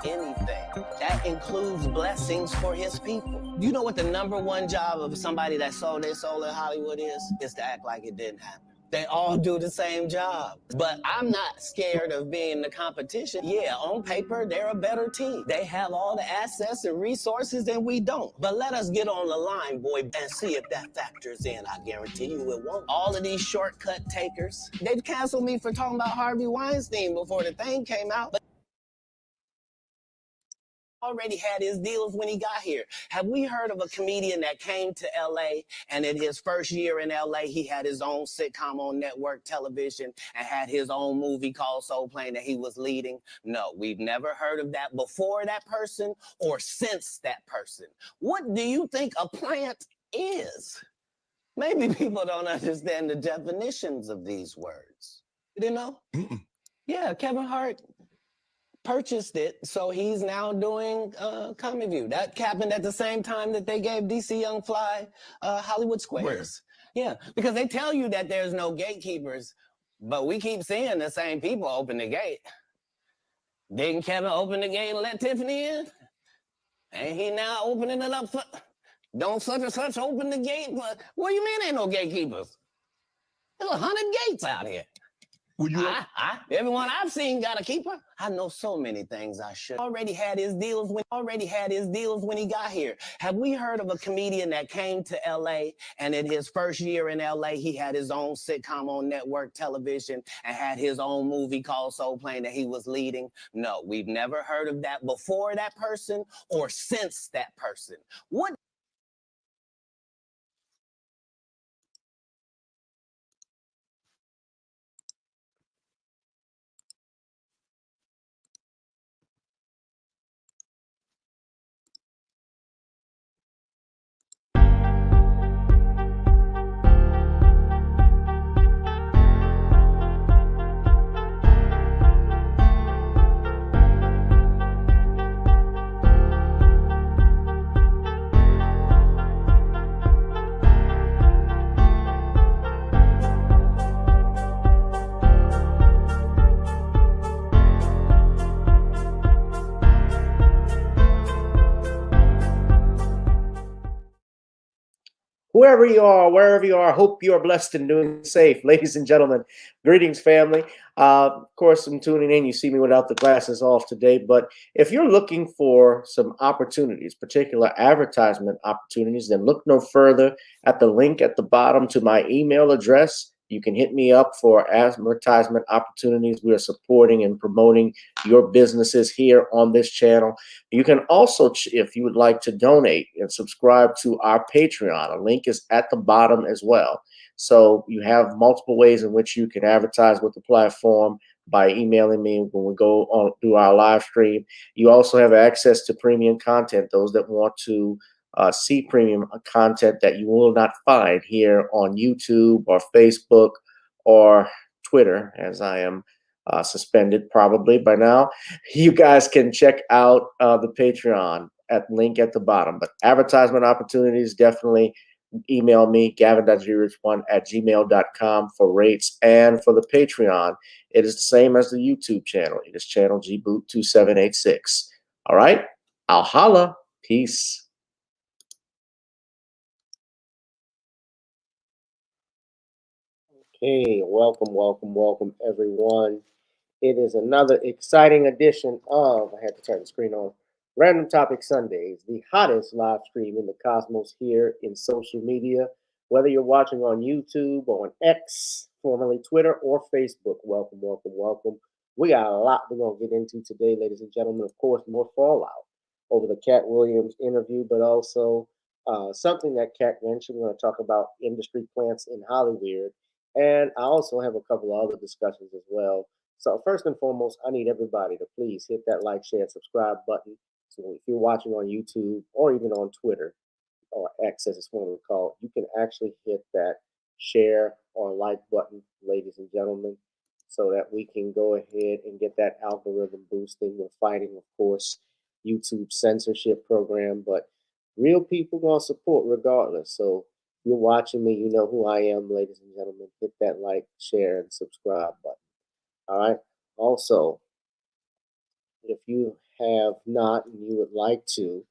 Anything. That includes blessings for his people. You know what the #1 job of somebody that sold their soul in Hollywood is? Is to act like it didn't happen. They all do the same job. But I'm not scared of being the competition. Yeah, on paper, they're a better team. They have all the assets and resources and we don't. But let us get on the line, boy, and see if that factors in. I guarantee you it won't. All of these shortcut takers, they'd cancel me for talking about Harvey Weinstein before the thing came out. But already had his deals when he got here. Have we heard of a comedian that came to LA and in his first year in LA, he had his own sitcom on network television and had his own movie called Soul Plane that he was leading? No, we've never heard of that before that person or since that person. What do you think a plant is? Maybe people don't understand the definitions of these words. You didn't know? Yeah, Kevin Hart purchased it, so he's now doing Comic View. That happened at the same time that they gave DC Young Fly Hollywood Squares. Where? Yeah, because they tell you that there's no gatekeepers, but we keep seeing the same people open the gate. Didn't Kevin open the gate and let Tiffany in? Ain't he now opening it up for... Don't such and such open the gate? What do you mean ain't no gatekeepers? There's 100 gates out here. Everyone I've seen got a keeper. I know so many things I should. Already had his deals when he got here. Have we heard of a comedian that came to LA and in his first year in LA, he had his own sitcom on network television and had his own movie called Soul Plane that he was leading? No, we've never heard of that before that person or since that person. What? Whoever you are, wherever you are, hope you are blessed and doing safe. Ladies and gentlemen, greetings, family. Of course, I'm tuning in. You see me without the glasses off today. But if you're looking for some opportunities, particular advertisement opportunities, then look no further at the link at the bottom to my email address. You can hit me up for advertisement opportunities. We are supporting and promoting your businesses here on this channel. You can also, if you would like to donate and subscribe to our Patreon, a link is at the bottom as well. So you have multiple ways in which you can advertise with the platform by emailing me when we go on through our live stream. You also have access to premium content, those that want to see premium content that you will not find here on YouTube or Facebook or Twitter, as I am suspended probably by now. You guys can check out the Patreon at link at the bottom. But advertisement opportunities, definitely email me, gavin.grich1@gmail.com for rates. And for the Patreon, it is the same as the YouTube channel. It is channel gboot2786. All right, I'll holla. Peace. Hey, welcome, everyone. It is another exciting edition of, I had to turn the screen on, Random Topic Sundays, the hottest live stream in the cosmos here in social media. Whether you're watching on YouTube or on X, formerly Twitter, or Facebook, welcome. We got a lot we're going to get into today, ladies and gentlemen. Of course, more fallout over the Katt Williams interview, but also something that Katt mentioned. We're going to talk about industry plants in Hollywood. And I also have a couple of other discussions as well. So, first and foremost, I need everybody to please hit that like, share, and subscribe button. So, if you're watching on YouTube or even on Twitter, or X as it's formerly called, you can actually hit that share or like button, ladies and gentlemen, so that we can go ahead and get that algorithm boosting. We're fighting, of course, YouTube censorship program, but real people gonna support regardless. So if you're watching me, you know who I am, ladies and gentlemen. Hit that like, share, and subscribe button. All right. Also, if you have not and you would like to,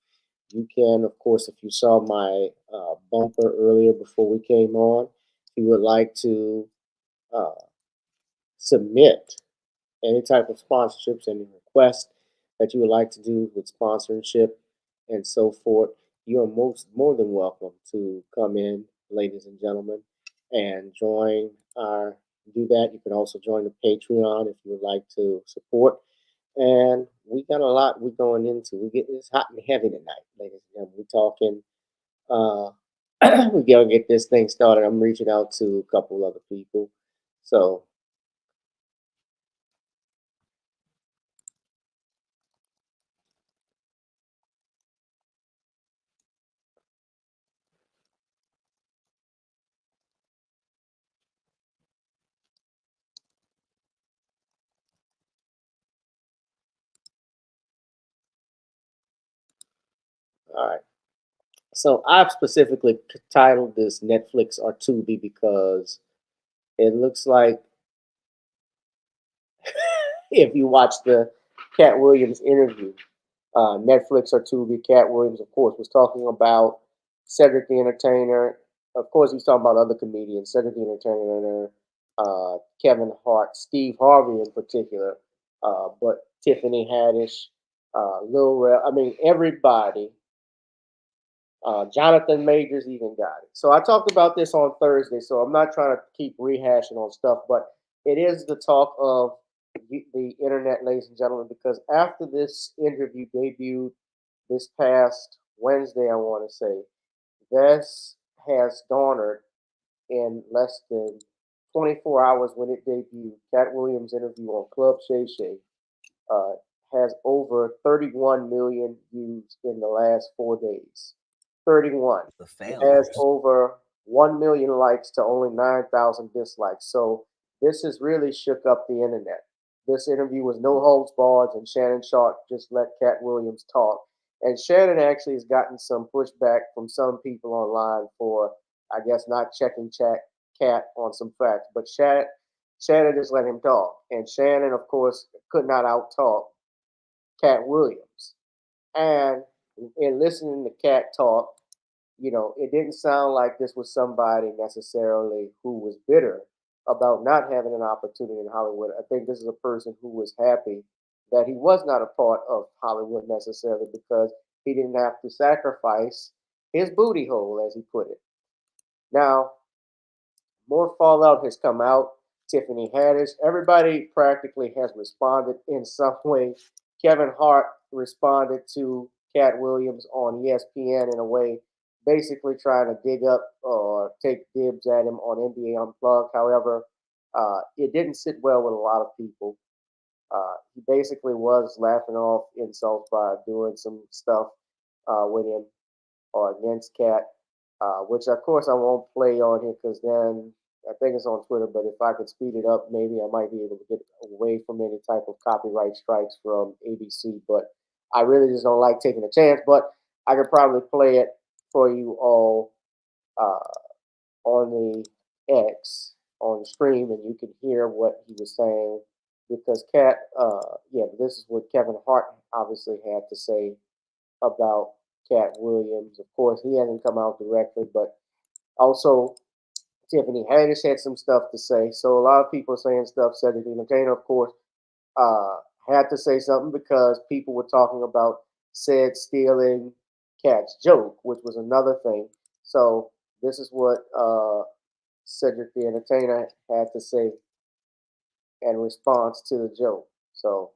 you can, of course, if you saw my bumper earlier before we came on, if you would like to uh, submit any type of sponsorships, any request that you would like to do with sponsorship and so forth, you are most more than welcome to come in, ladies and gentlemen, and join our do that. You can also join the Patreon if you would like to support. And we got a lot we're going into. We get this hot and heavy tonight, ladies and gentlemen. We're talking we're gonna get this thing started. I'm reaching out to a couple other people. So all right. So I've specifically titled this Netflix or Tubi because it looks like if you watch the Katt Williams interview, Netflix or Tubi, Katt Williams, of course, was talking about Cedric the Entertainer. Of course, he's talking about other comedians, Cedric the Entertainer, Kevin Hart, Steve Harvey in particular, but Tiffany Haddish, Lil Rel. I mean, everybody. Jonathan Majors even got it. So I talked about this on Thursday, so I'm not trying to keep rehashing on stuff, but it is the talk of the internet, ladies and gentlemen, because after this interview debuted this past Wednesday, I want to say, this has garnered in less than 24 hours when it debuted. Katt Williams' interview on Club Shay Shay uh, has over 31 million views in the last 4 days. 31. The It has failures. over 1 million likes to only 9,000 dislikes. So this has really shook up the internet. This interview was no holds barred, and Shannon Sharp just let Katt Williams talk. And Shannon actually has gotten some pushback from some people online for, I guess, not checking Katt on some facts. But Shannon just let him talk. And Shannon, of course, could not out talk Katt Williams. And in listening to Katt talk, it didn't sound like this was somebody necessarily who was bitter about not having an opportunity in Hollywood. I think this is a person who was happy that he was not a part of Hollywood necessarily because he didn't have to sacrifice his booty hole, as he put it. Now, more fallout has come out. Tiffany Haddish, everybody practically has responded in some way. Kevin Hart responded to Katt Williams on ESPN in a way, basically trying to dig up or take dibs at him on NBA Unplugged. However, it didn't sit well with a lot of people. He basically was laughing off insults by doing some stuff with him or against Katt, which of course I won't play on here because then I think it's on Twitter. But if I could speed it up, maybe I might be able to get away from any type of copyright strikes from ABC. But I really just don't like taking a chance. But I could probably play it for you all uh, on the X on the stream, and you can hear what he was saying because yeah, this is what Kevin Hart obviously had to say about Katt Williams. Of course, he hasn't come out directly, but also Tiffany Haddish had some stuff to say. So a lot of people saying stuff. Cedric the Entertainer, of course, uh, had to say something because people were talking about said stealing Katt's joke, which was another thing. So this is what Cedric the Entertainer had to say in response to the joke. So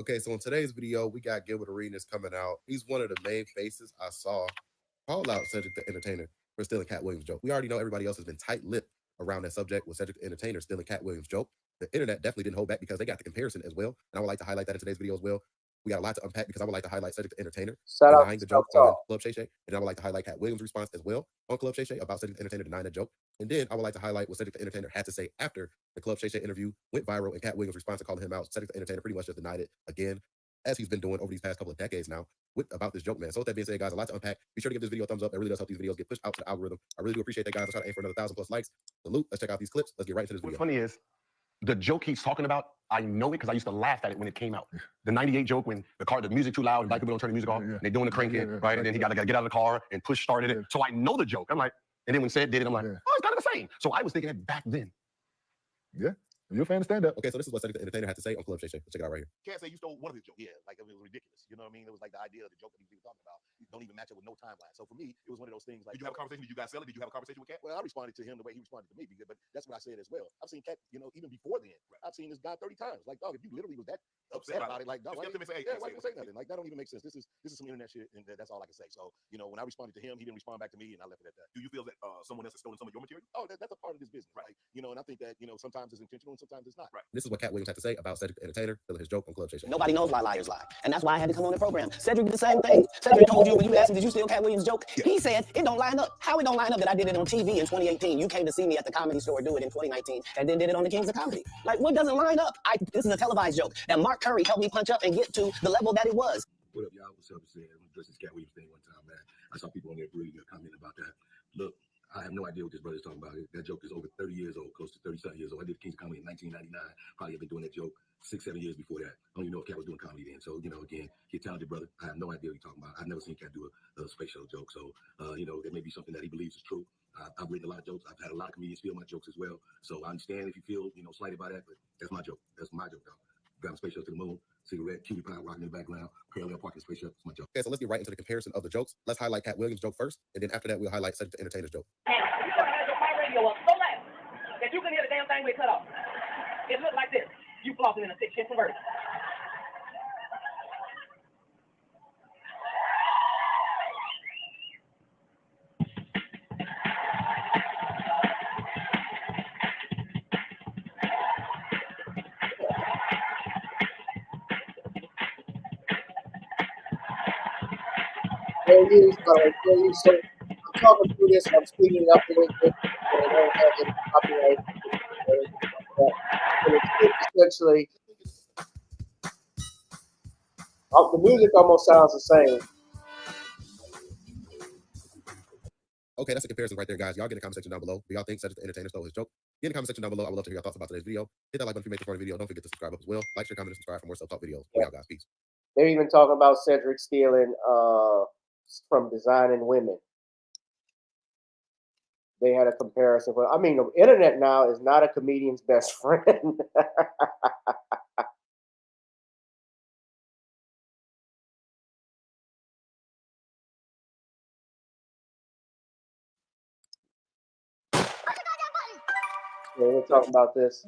Okay, so in today's video, we got Gilbert Arenas coming out. He's one of the main faces I saw call out Cedric the Entertainer for stealing Katt Williams' joke. We already know everybody else has been tight-lipped around that subject with Cedric the Entertainer stealing Katt Williams' joke. The internet definitely didn't hold back because they got the comparison as well. And I would like to highlight that in today's video as well. We got a lot to unpack because I would like to highlight Cedric the Entertainer denying the joke on Club Shay Shay. And I would like to highlight Katt Williams' response as well on Club Shay Shay about Cedric the Entertainer denying the joke. And then I would like to highlight what Cedric the Entertainer had to say after the Club Shay Shay interview went viral and Katt Williams' response to calling him out. Cedric the Entertainer pretty much just denied it again, as he's been doing over these past couple of decades now about this joke, man. So with that being said, guys, a lot to unpack. Be sure to give this video a thumbs up. It really does help these videos get pushed out to the algorithm. I really do appreciate that, guys. Let's try to aim for another 1,000+ likes. Salute. Let's check out these clips. Let's get right into this video. What's funny is the joke he's talking about, I know it because I used to laugh at it when it came out. The 98 joke when the music too loud and black people don't turn the music off, and they're doing the crank in, right? And then he got to get out of the car and push started it. So I know the joke. I'm like, and then when Ced did it, I'm like, oh, it's kind of the same. So I was thinking that back then. Yeah. You're a fan of stand-up. Okay, so this is what Cedric the Entertainer had to say on Club Shay Shay. Let's check it out right here. Can't say you stole one of his jokes. Yeah, like it was ridiculous. You know what I mean? It was like the idea of the joke that he was talking about don't even match up with no timeline. So for me, it was one of those things like. Did you have a conversation? Did you guys sell it? Did you have a conversation with Katt? Well, I responded to him the way he responded to me, but that's what I said as well. I've seen Katt, you know, even before then. Right. I've seen this guy 30 times. Like, dog, if you literally was that upset about it, like, dog, why didn't you say nothing? Like, that don't even make sense. This is some internet shit, and that's all I can say. So, you know, when I responded to him, he didn't respond back to me, and I left it at that. Do you feel that someone else has stolen some of your material? Oh, that's a part of this business, right? You know, and I think that, you know, sometimes it's intentional and sometimes it's not. Right. This is what Katt Williams had to say about Cedric the Entertainer stealing his joke on Club Shay Shay. Nobody knows why liars lie. And that's why I had to come on the program. Cedric did the same thing. Cedric told you when you asked him, did you steal Katt Williams' joke? Yeah. He said, it don't line up. How it don't line up that I did it on TV in 2018? You came to see me at the Comedy Store do it in 2019 and then did it on the Kings of Comedy. Like, what doesn't line up? This is a televised joke that Mark Curry helped me punch up and get to the level that it was. What up, y'all? What's up? I'm addressing this Katt Williams thing one time, man. I saw people on there really good comment about that. Look, I have no idea what this brother's talking about. That joke is over 30 years old, close to 30-something years old. I did Kings of Comedy in 1999. Probably have been doing that joke 6-7 years before that. I don't even know if Katt was doing comedy then. So, you know, again, he's a talented brother. I have no idea what he's talking about. I've never seen Katt do a space shuttle joke. So, you know, there may be something that he believes is true. I've written a lot of jokes. I've had a lot of comedians steal my jokes as well. So I understand if you feel, you know, slighted by that, but that's my joke. That's my joke, though. Driving space shuttle to the moon, cigarette, cutie pie rocking in the background, parallel parking space shuttle. That's my joke. Okay, so let's get right into the comparison of the jokes. Let's highlight Katt Williams' joke first, and then after that, we'll highlight Cedric the Entertainer's joke. Radio up so loud that you can hear the damn thing we cut off. It looked like this. You flossing in a 6-inch converter. So I'm talking through this, I'm speeding it up a little bit, but I don't have any copyright. But it's essentially, the music almost sounds the same. Okay, that's a comparison right there, guys. Y'all get in the comment section down below. Do y'all think Cedric the Entertainer stole his joke? Get in the comment section down below. I would love to hear your thoughts about today's video. Hit that like button if you made this part of the video. Don't forget to subscribe up as well. Like, share, comment, and subscribe for more self-taught videos. Yeah, guys. Peace. They're even talking about Cedric stealing from designing women. They had a comparison. I mean, the internet now is not a comedian's best friend. Yeah, we're talking about this.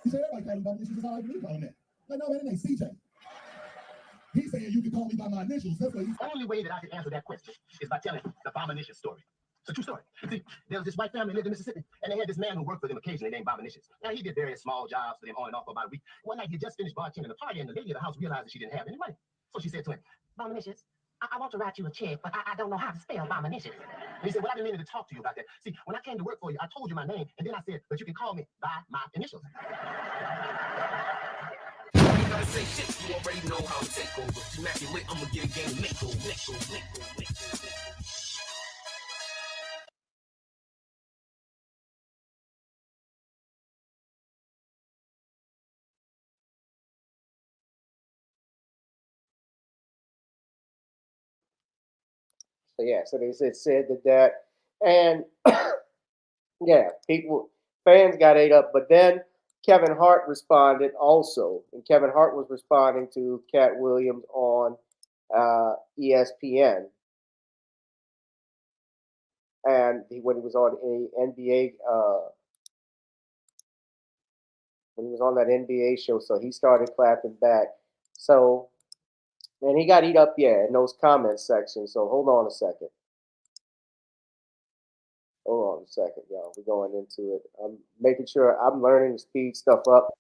He said everybody call him Bubba. This is all I can call him that. Like, no, man, it ain't CJ. He's saying you can call me by my initials. That's what he's. The only way that I can answer that question is by telling the Bominicious story. It's a true story. See, there was this white family lived in Mississippi, and they had this man who worked for them occasionally named Bominicious. Now, he did various small jobs for them on and off for about a week. One night, he just finished bartending a party, and the lady of the house realized that she didn't have any money. So she said to him, Bominicious, I want to write you a check, but I don't know how to spell Bominicious. And he said, well, I've been meaning to talk to you about that. See, when I came to work for you, I told you my name, and then I said, but you can call me by my initials. Say shit, you already know how to take over. Immaculate, I'ma get a game makeover. So yeah, so they said that, and yeah, fans got ate up. But then Kevin Hart responded also, and Kevin Hart was responding to Katt Williams on ESPN, and when he was on a NBA, when he was on that NBA show, so he started clapping back. So, and he got eat up, yeah, in those comment sections. So hold on a second. Hold on a second, y'all. We're going into it. I'm making sure I'm learning to speed stuff up.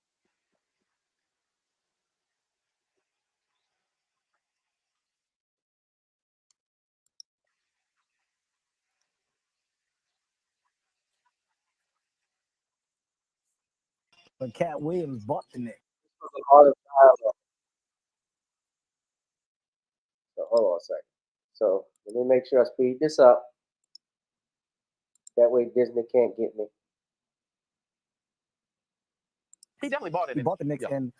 But Katt Williams bought the Knicks. So hold on a second. So let me make sure I speed this up. That way Disney can't get me. He definitely bought it. He bought the Knicks, and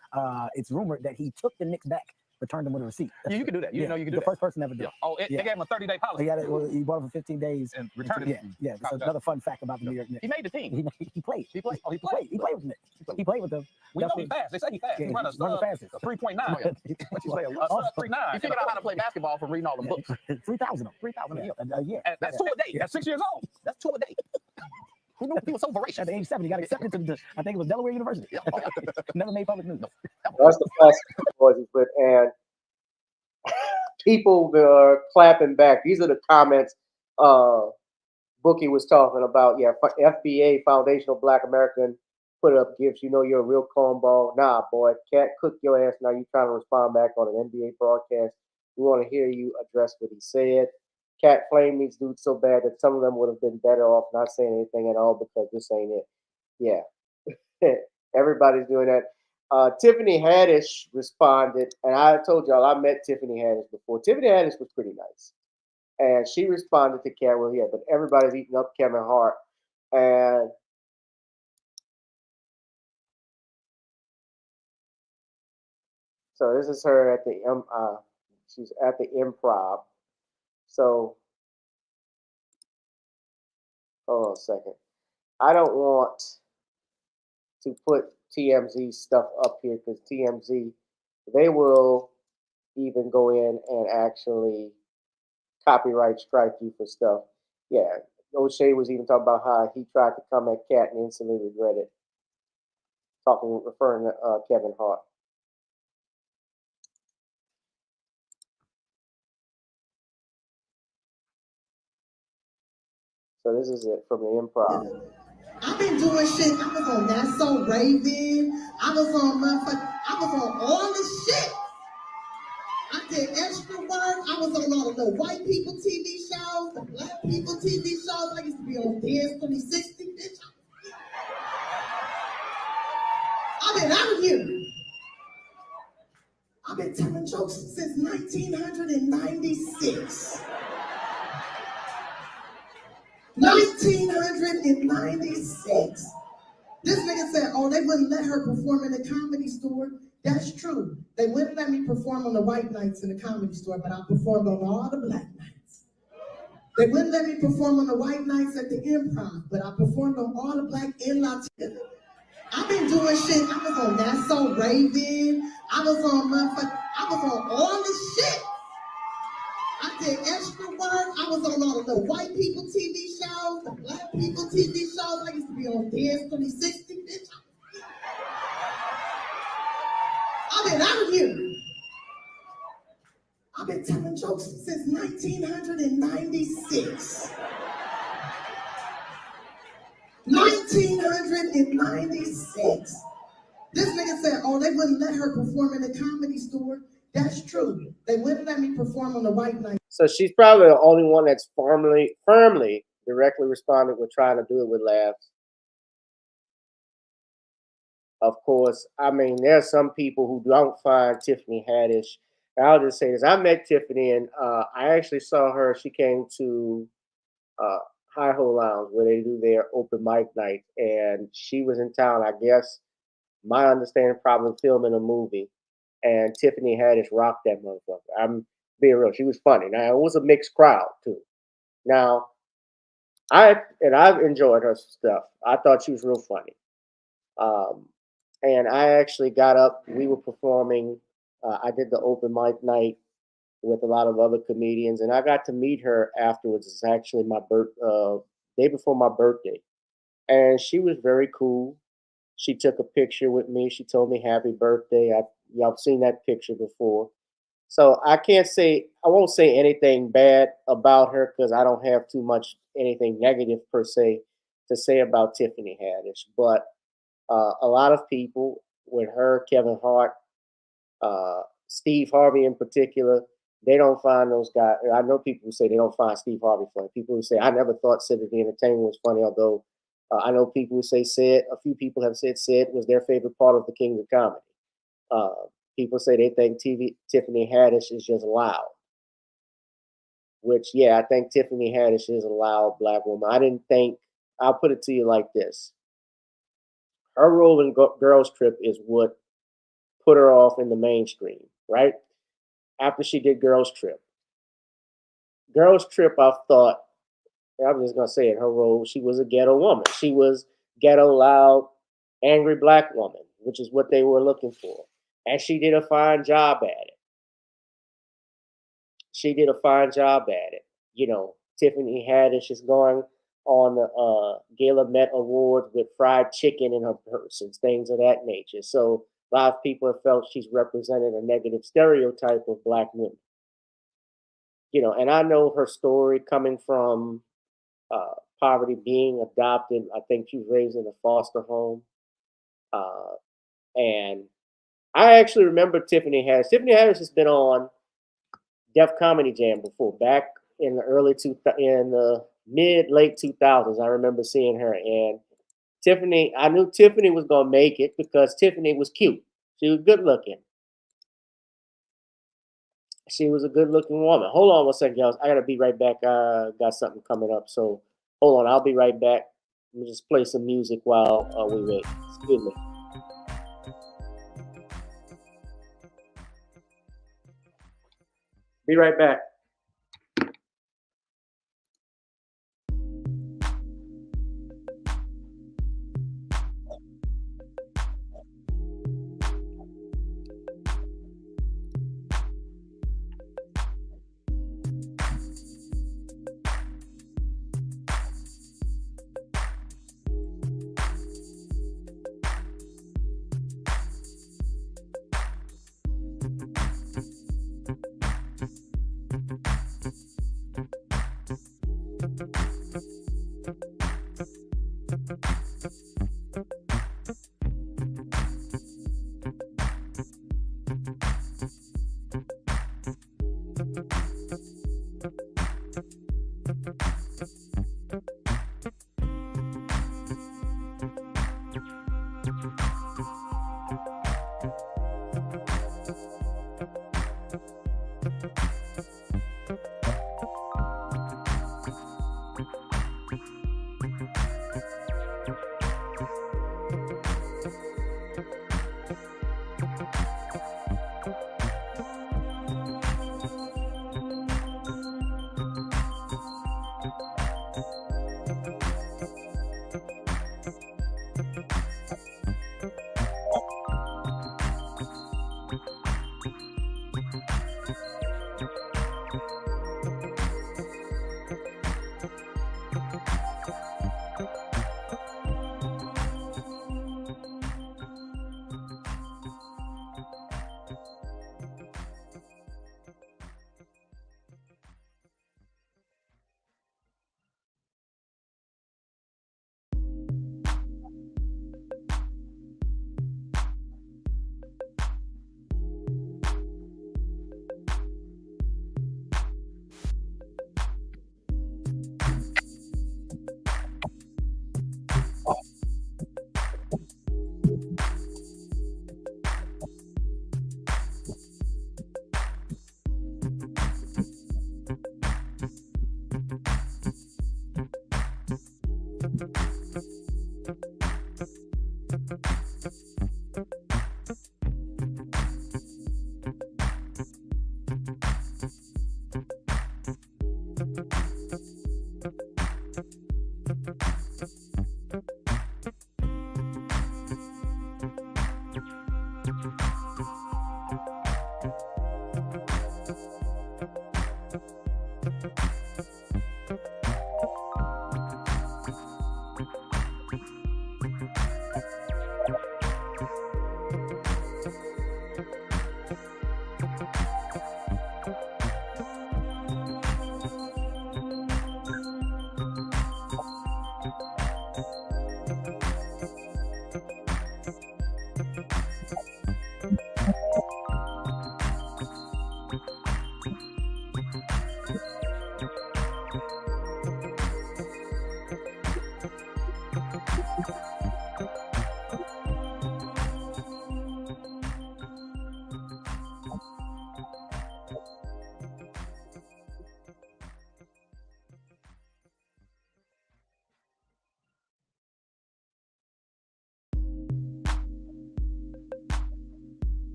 it's rumored that he took the Knicks back, returned them with a receipt. Yeah, you can do that. You know you can do the that. first person ever did. Yeah. Oh, they gave him a 30-day policy. He had it. Well, he bought it for 15 days and returned it. Yeah. That's another fun fact about the New York Knicks. He made the team. He played. He played. Oh, He played with the Knicks. He played with them. We know he's fast. They say he's fast. Yeah, he run the fastest. A 3.9. What you say? 3.9. He figured out how to play basketball from reading all the books. 3,000 a year. That's 2 a day. At 6 years old. That's 2 a day. Who knew he was so voracious? At the age of 7, he got accepted to the, I think it was Delaware University. Never made public news. That's the classic voices, but and people are clapping back. These are the comments Bookie was talking about. Yeah, FBA, Foundational Black American, put up gifts. You know you're a real cornball. Nah, boy, Cat cook your ass. Now you trying to respond back on an NBA broadcast. We want to hear you address what he said. Cat flamed these dudes so bad that some of them would have been better off not saying anything at all because this ain't it. Yeah. Everybody's doing that. Tiffany Haddish responded, and I told y'all I met Tiffany Haddish before. Tiffany Haddish was pretty nice. And she responded to Cat, well, yeah, but everybody's eating up Kevin Hart. And so this is her at the she's at the Improv. So hold on a second. I don't want to put TMZ stuff up here because TMZ, they will even go in and actually copyright strike you for stuff. Yeah, O'Shea was even talking about how he tried to come at Cat and instantly regretted. Referring to Kevin Hart. So this is it from the Improv. I've been doing shit. I was on That's So Raven. I was on all this shit. I did extra work. I was on all of the white people TV shows, the black people TV shows. I used to be on Dance 2060, bitch. I've been out here. I've been telling jokes since 1996. 1996. This nigga said, oh, they wouldn't let her perform in the Comedy Store. That's true. They wouldn't let me perform on the white nights in the Comedy Store, but I performed on all the black nights. They wouldn't let me perform on the white nights at the Improv, but I performed on all the black and Latino. I've been doing shit. I was on That's So Raven. I was on all this shit. I did extra work. I was on all of the white people TV shows, the black people TV shows. I used to be on Dance 2060, bitch. I've been out here. I've been telling jokes since 1996. 1996. This nigga said, oh, they wouldn't let her perform in the Comedy Store. That's true. They wouldn't let me perform on the white night. So she's probably the only one that's firmly, directly responded with trying to do it with laughs. Of course, I mean, there are some people who don't find Tiffany Haddish. And I'll just say this. I met Tiffany, and I actually saw her. She came to Hi Ho Lounge, where they do their open mic night. And she was in town, I guess, my understanding, probably filming a movie. And Tiffany Haddish rocked that motherfucker. I'm being real. She was funny. Now, it was a mixed crowd, too. Now, I've enjoyed her stuff. I thought she was real funny. and I actually got up. We were performing. I did the open mic night with a lot of other comedians, and I got to meet her afterwards. It's actually my day before my birthday, and she was very cool. She took a picture with me. She told me happy birthday. Y'all have seen that picture before. So I won't say anything bad about her because I don't have too much anything negative per se to say about Tiffany Haddish. But a lot of people, with her, Kevin Hart, Steve Harvey in particular, they don't find those guys. I know people who say they don't find Steve Harvey funny. People who say, I never thought Cedric the Entertainer was funny, although I know people who say a few people have said Sid was their favorite part of the King of Comedy. People say they think Tiffany Haddish is just loud, which, yeah, I think Tiffany Haddish is a loud black woman. I'll put it to you like this. Her role in Girls Trip is what put her off in the mainstream, right? After she did Girls Trip, I thought, I'm just going to say it, her role, she was a ghetto woman. She was ghetto, loud, angry black woman, which is what they were looking for. And she did a fine job at it. You know, Tiffany Haddish is going on the Gala Met Awards with fried chicken in her purse and things of that nature. So a lot of people have felt she's represented a negative stereotype of black women. You know, and I know her story coming from poverty, being adopted. I think she was raised in a foster home. And I actually remember Tiffany Haddish. Tiffany Haddish has been on Def Comedy Jam before, back in the late 2000s. I remember seeing her, and I knew Tiffany was gonna make it because Tiffany was cute. She was good looking. She was a good looking woman. Hold on one second, y'all. I gotta be right back. Got something coming up, so hold on. I'll be right back. Let me just play some music while we wait. Excuse me. Be right back.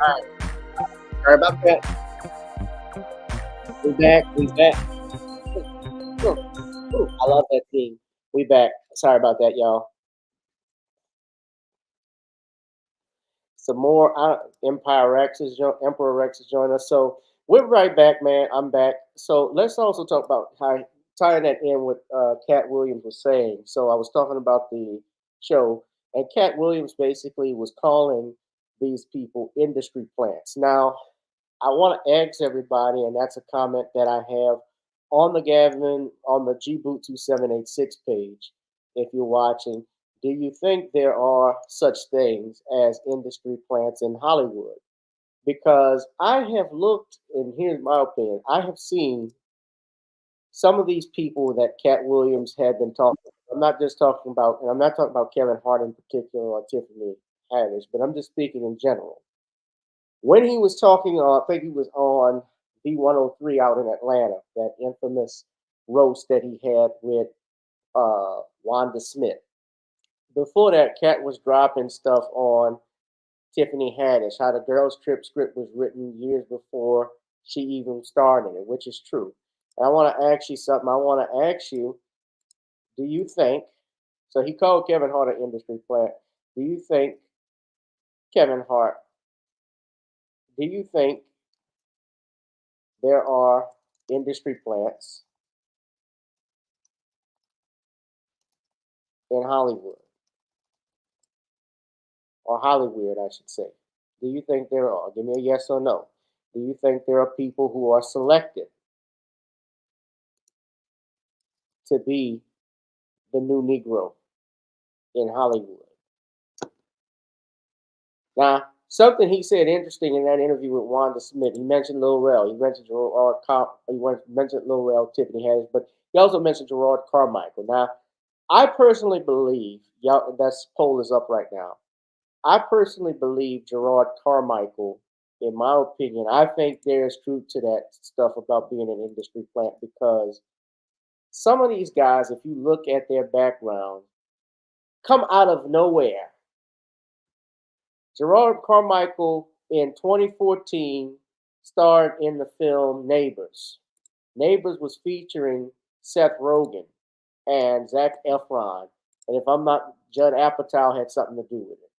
All right. Sorry about that. We back. We back. Ooh, I love that theme. We back. Sorry about that, y'all. Some more Emperor Rex is joining us. So we're right back, man. I'm back. So let's also talk about how tying that in with Katt Williams was saying. So I was talking about the show, and Katt Williams basically was calling these people industry plants. Now, I want to ask everybody, and that's a comment that I have on the G-Boot 2786 page, if you're watching. Do you think there are such things as industry plants in Hollywood? Because I have looked, and here's my opinion, I have seen some of these people that Katt Williams had been talking. I'm not just talking about, and I'm not talking about Kevin Hart in particular or Tiffany Haddish, but I'm just speaking in general. When he was talking, I think he was on B103 out in Atlanta, that infamous roast that he had with Wanda Smith. Before that, Katt was dropping stuff on Tiffany Haddish, how the Girls Trip script was written years before she even started it, which is true. And I want to ask you something. I want to ask you, do you think, so he called Kevin Hart an industry plant. Do you think Kevin Hart, do you think there are industry plants in Hollywood? Or Hollywood, I should say. Do you think there are? Give me a yes or no. Do you think there are people who are selected to be the new Negro in Hollywood? Now, something he said interesting in that interview with Wanda Smith. He mentioned Lil Rel. He mentioned mentioned Lil Rel, Tiffany Haddish, but he also mentioned Gerard Carmichael. Now, I personally believe, y'all, that poll is up right now. I personally believe Gerard Carmichael, in my opinion, I think there's truth to that stuff about being an industry plant, because some of these guys, if you look at their background, come out of nowhere. Gerard Carmichael in 2014 starred in the film Neighbors. Neighbors was featuring Seth Rogen and Zac Efron. And if I'm not, Judd Apatow had something to do with it.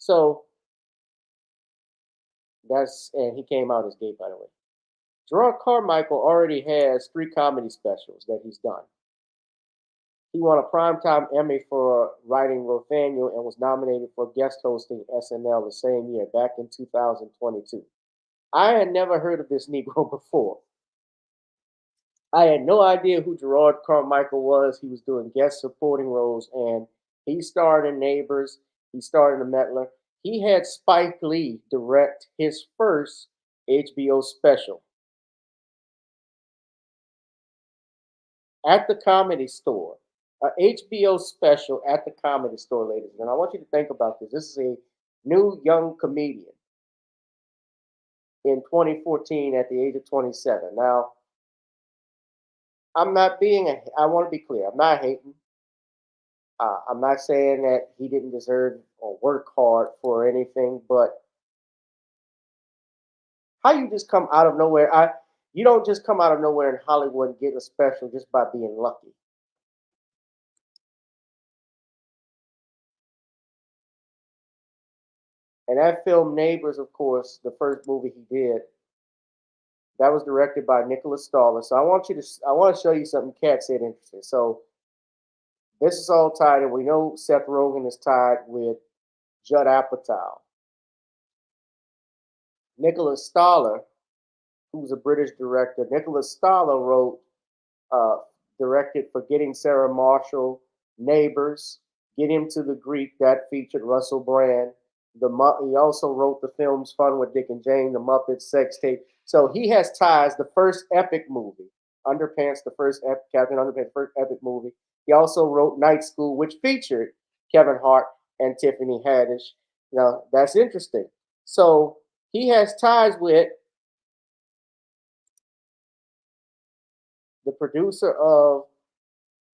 So and he came out as gay, by the way. Gerard Carmichael already has 3 comedy specials that he's done. He won a Primetime Emmy for writing Rothaniel and was nominated for guest hosting SNL the same year, back in 2022. I had never heard of this Negro before. I had no idea who Gerard Carmichael was. He was doing guest supporting roles, and he starred in Neighbors. He starred in The Meddler. He had Spike Lee direct his first HBO special at the Comedy Store. A HBO special at the Comedy Store, ladies. And I want you to think about this. This is a new young comedian in 2014 at the age of 27. Now, I'm not being I want to be clear. I'm not hating. I'm not saying that he didn't deserve or work hard for anything, but how you just come out of nowhere? You don't just come out of nowhere in Hollywood and get a special just by being lucky. And that film, Neighbors, of course, the first movie he did, that was directed by Nicholas Stoller. So I want to show you something Katt said interesting. So this is all tied, and we know Seth Rogen is tied with Judd Apatow. Nicholas Stoller, who's a British director, Nicholas Stoller directed Forgetting Sarah Marshall, Neighbors, Get Him to the Greek, that featured Russell Brand. He also wrote the films Fun with Dick and Jane, The Muppets, Sex Tape. So he has ties. The first epic movie, Underpants, Captain Underpants' first epic movie. He also wrote Night School, which featured Kevin Hart and Tiffany Haddish. Now, that's interesting. So he has ties with the producer of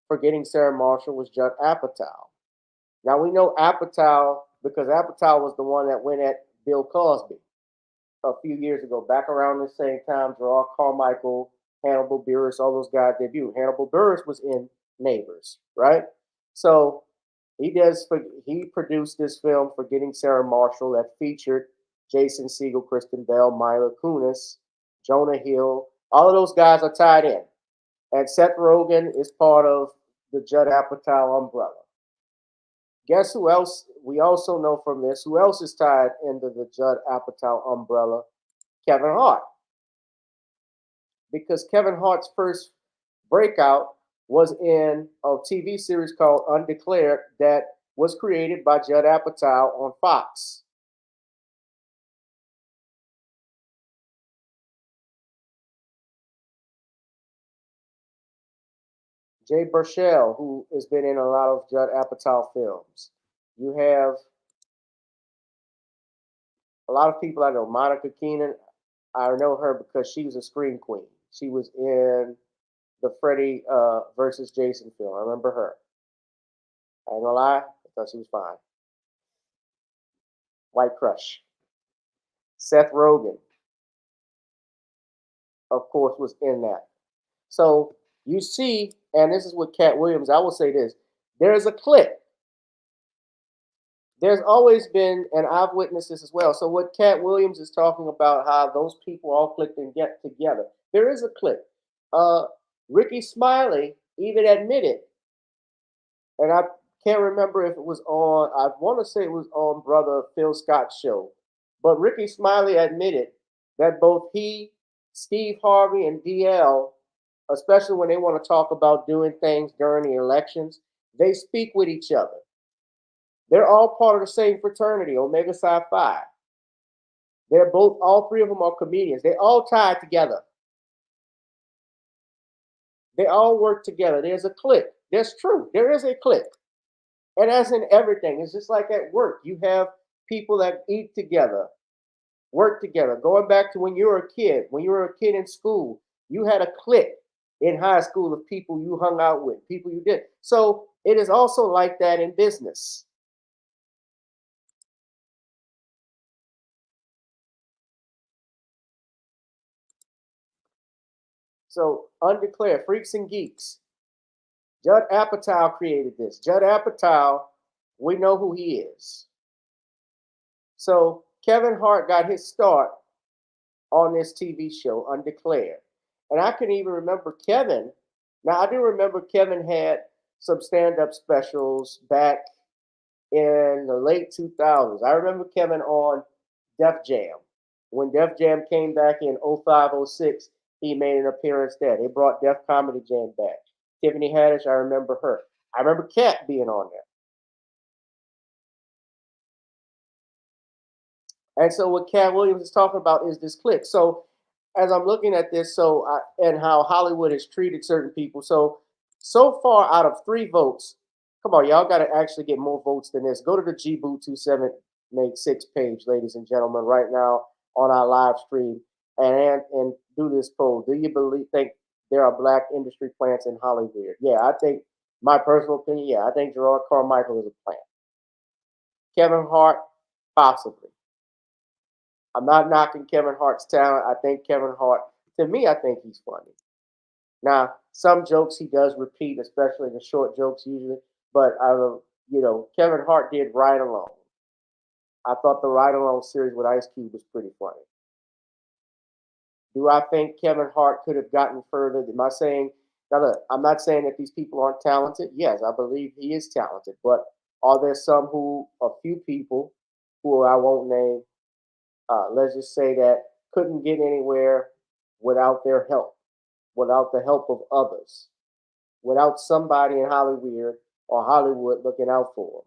Forgetting Sarah Marshall was Judd Apatow. Now we know Apatow because Apatow was the one that went at Bill Cosby a few years ago, back around the same time Gerard Carmichael, Hannibal Buress, all those guys debuted. Hannibal Buress was in Neighbors, right? So he produced this film, Forgetting Sarah Marshall, that featured Jason Segel, Kristen Bell, Mila Kunis, Jonah Hill. All of those guys are tied in. And Seth Rogen is part of the Judd Apatow umbrella. Guess who else we also know from this? Who else is tied into the Judd Apatow umbrella? Kevin Hart. Because Kevin Hart's first breakout was in a TV series called Undeclared that was created by Judd Apatow on Fox. Jay Baruchel, who has been in a lot of Judd Apatow films. You have a lot of people I know. Monica Keenan, I know her because she was a scream queen. She was in the Freddy versus Jason film. I remember her. I ain't gonna lie, I thought she was fine. White Crush. Seth Rogen, of course, was in that. So you see, and this is what Katt Williams, I will say this, there's a clique. There's always been, and I've witnessed this as well. So what Katt Williams is talking about, how those people all clicked and get together. There is a clique. Ricky Smiley even admitted, and I can't remember if it was on, I want to say it was on Brother Phil Scott's show, but Ricky Smiley admitted that both he, Steve Harvey, and DL, especially when they want to talk about doing things during the elections, they speak with each other. They're all part of the same fraternity, Omega Psi Phi. They're both, all three of them are comedians. They all tied together. They all work together. There's a clique. That's true. There is a clique. And as in everything, it's just like at work. You have people that eat together, work together. Going back to when you were a kid in school, you had a clique in high school of people you hung out with, people you did. So it is also like that in business. So Undeclared, Freaks and Geeks. Judd Apatow created this. Judd Apatow, we know who he is. So Kevin Hart got his start on this TV show, Undeclared. And I can even remember Kevin. Now, I do remember Kevin had some stand-up specials back in the late 2000s. I remember Kevin on Def Jam. When Def Jam came back in 05, 06, he made an appearance there. They brought Def Comedy Jam back. Tiffany Haddish, I remember her. I remember Katt being on there. And so what Katt Williams is talking about is this clique. So as I'm looking at this, and how Hollywood has treated certain people. So far out of 3 votes, come on, y'all got to actually get more votes than this. Go to the GBoo2786 page, ladies and gentlemen, right now on our live stream, and do this poll. Do you think there are black industry plants in Hollywood? Yeah, I think, my personal opinion, yeah, I think Gerard Carmichael is a plant. Kevin Hart, possibly. I'm not knocking Kevin Hart's talent. I think Kevin Hart, to me, I think he's funny. Now, some jokes he does repeat, especially the short jokes usually. But Kevin Hart did Ride Along. I thought the Ride Along series with Ice Cube was pretty funny. Do I think Kevin Hart could have gotten further? Am I saying, now look, I'm not saying that these people aren't talented. Yes, I believe he is talented. But are there a few people who I won't name, let's just say that couldn't get anywhere without their help, without the help of others, without somebody in Hollywood looking out for them.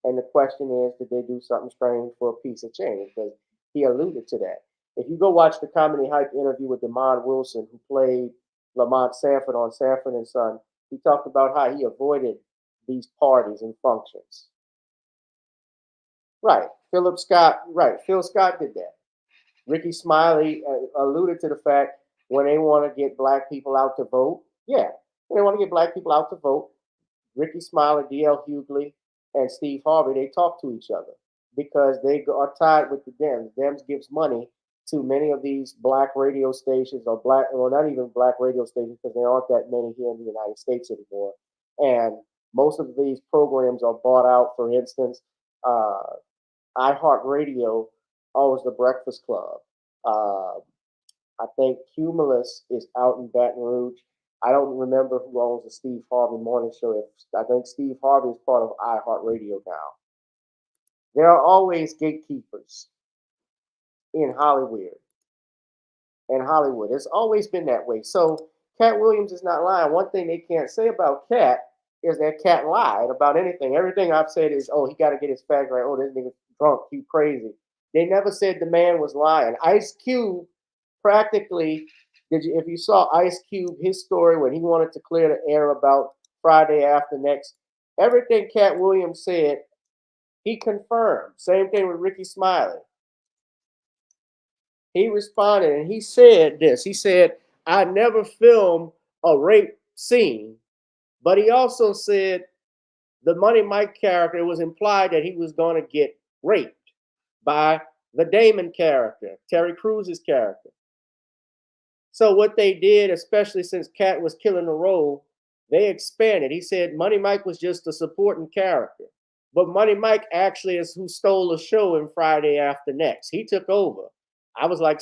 And the question is, did they do something strange for a piece of change? Because he alluded to that. If you go watch the Comedy Hype interview with Damon Wilson, who played Lamont Sanford on Sanford and Son, he talked about how he avoided these parties and functions. Right. Phil Scott did that. Ricky Smiley alluded to the fact when they want to get black people out to vote. Yeah, when they want to get black people out to vote, Ricky Smiley, D.L. Hughley, and Steve Harvey, they talk to each other because they are tied with the Dems. Dems gives money to many of these black radio stations or not even black radio stations because there aren't that many here in the United States anymore. And most of these programs are bought out. For instance, iHeartRadio owns the Breakfast Club. I think Cumulus is out in Baton Rouge. I don't remember who owns the Steve Harvey Morning Show. I think Steve Harvey is part of iHeartRadio now. There are always gatekeepers in Hollywood. It's always been that way. So Katt Williams is not lying. One thing they can't say about Katt is that Katt lied about anything. Everything I've said is, oh, he got to get his facts right. Oh, this nigga's drunk. He crazy. They never said the man was lying. Ice Cube practically, if you saw Ice Cube, his story when he wanted to clear the air about Friday After Next, everything Katt Williams said, he confirmed. Same thing with Ricky Smiley. He responded and he said this. He said, I never filmed a rape scene. But he also said the Money Mike character, it was implied that he was going to get raped by the Damon character, Terry Crews's character. So what they did, especially since Katt was killing the role, they expanded. He said Money Mike was just a supporting character. But Money Mike actually is who stole the show in Friday After Next. He took over. I was like,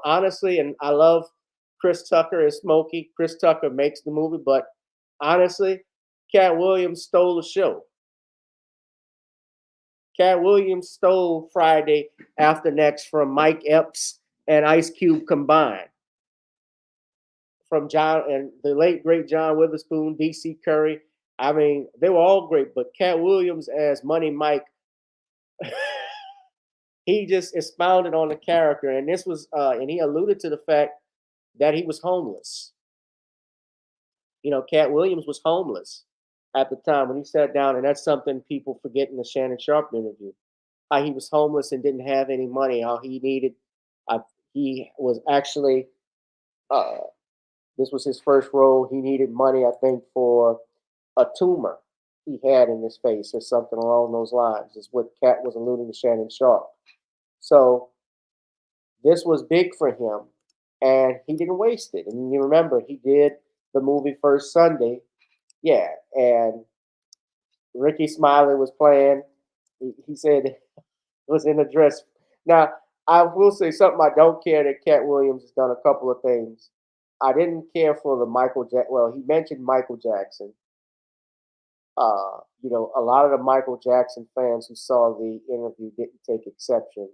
honestly, and I love Chris Tucker as Smokey. Chris Tucker makes the movie, but honestly, Katt Williams stole the show. Katt Williams stole Friday After Next from Mike Epps and Ice Cube combined. From John and the late great John Witherspoon, D.C. Curry. I mean, they were all great, but Katt Williams as Money Mike, he just expounded on the character, and this was, and he alluded to the fact that he was homeless. Katt Williams was homeless at the time when he sat down, and that's something people forget in the Shannon Sharpe interview. How he was homeless and didn't have any money. How he needed, he was actually, this was his first role. He needed money, I think, for a tumor he had in his face or something along those lines. Is what Katt was alluding to Shannon Sharpe. So this was big for him, and he didn't waste it. And you remember, he did the movie First Sunday. Yeah, and Ricky Smiley was playing. He said it was in a dress. Now, I will say something I don't care that Katt Williams has done a couple of things. I didn't care for the Michael Jackson. Well, he mentioned Michael Jackson. A lot of the Michael Jackson fans who saw the interview didn't take exception,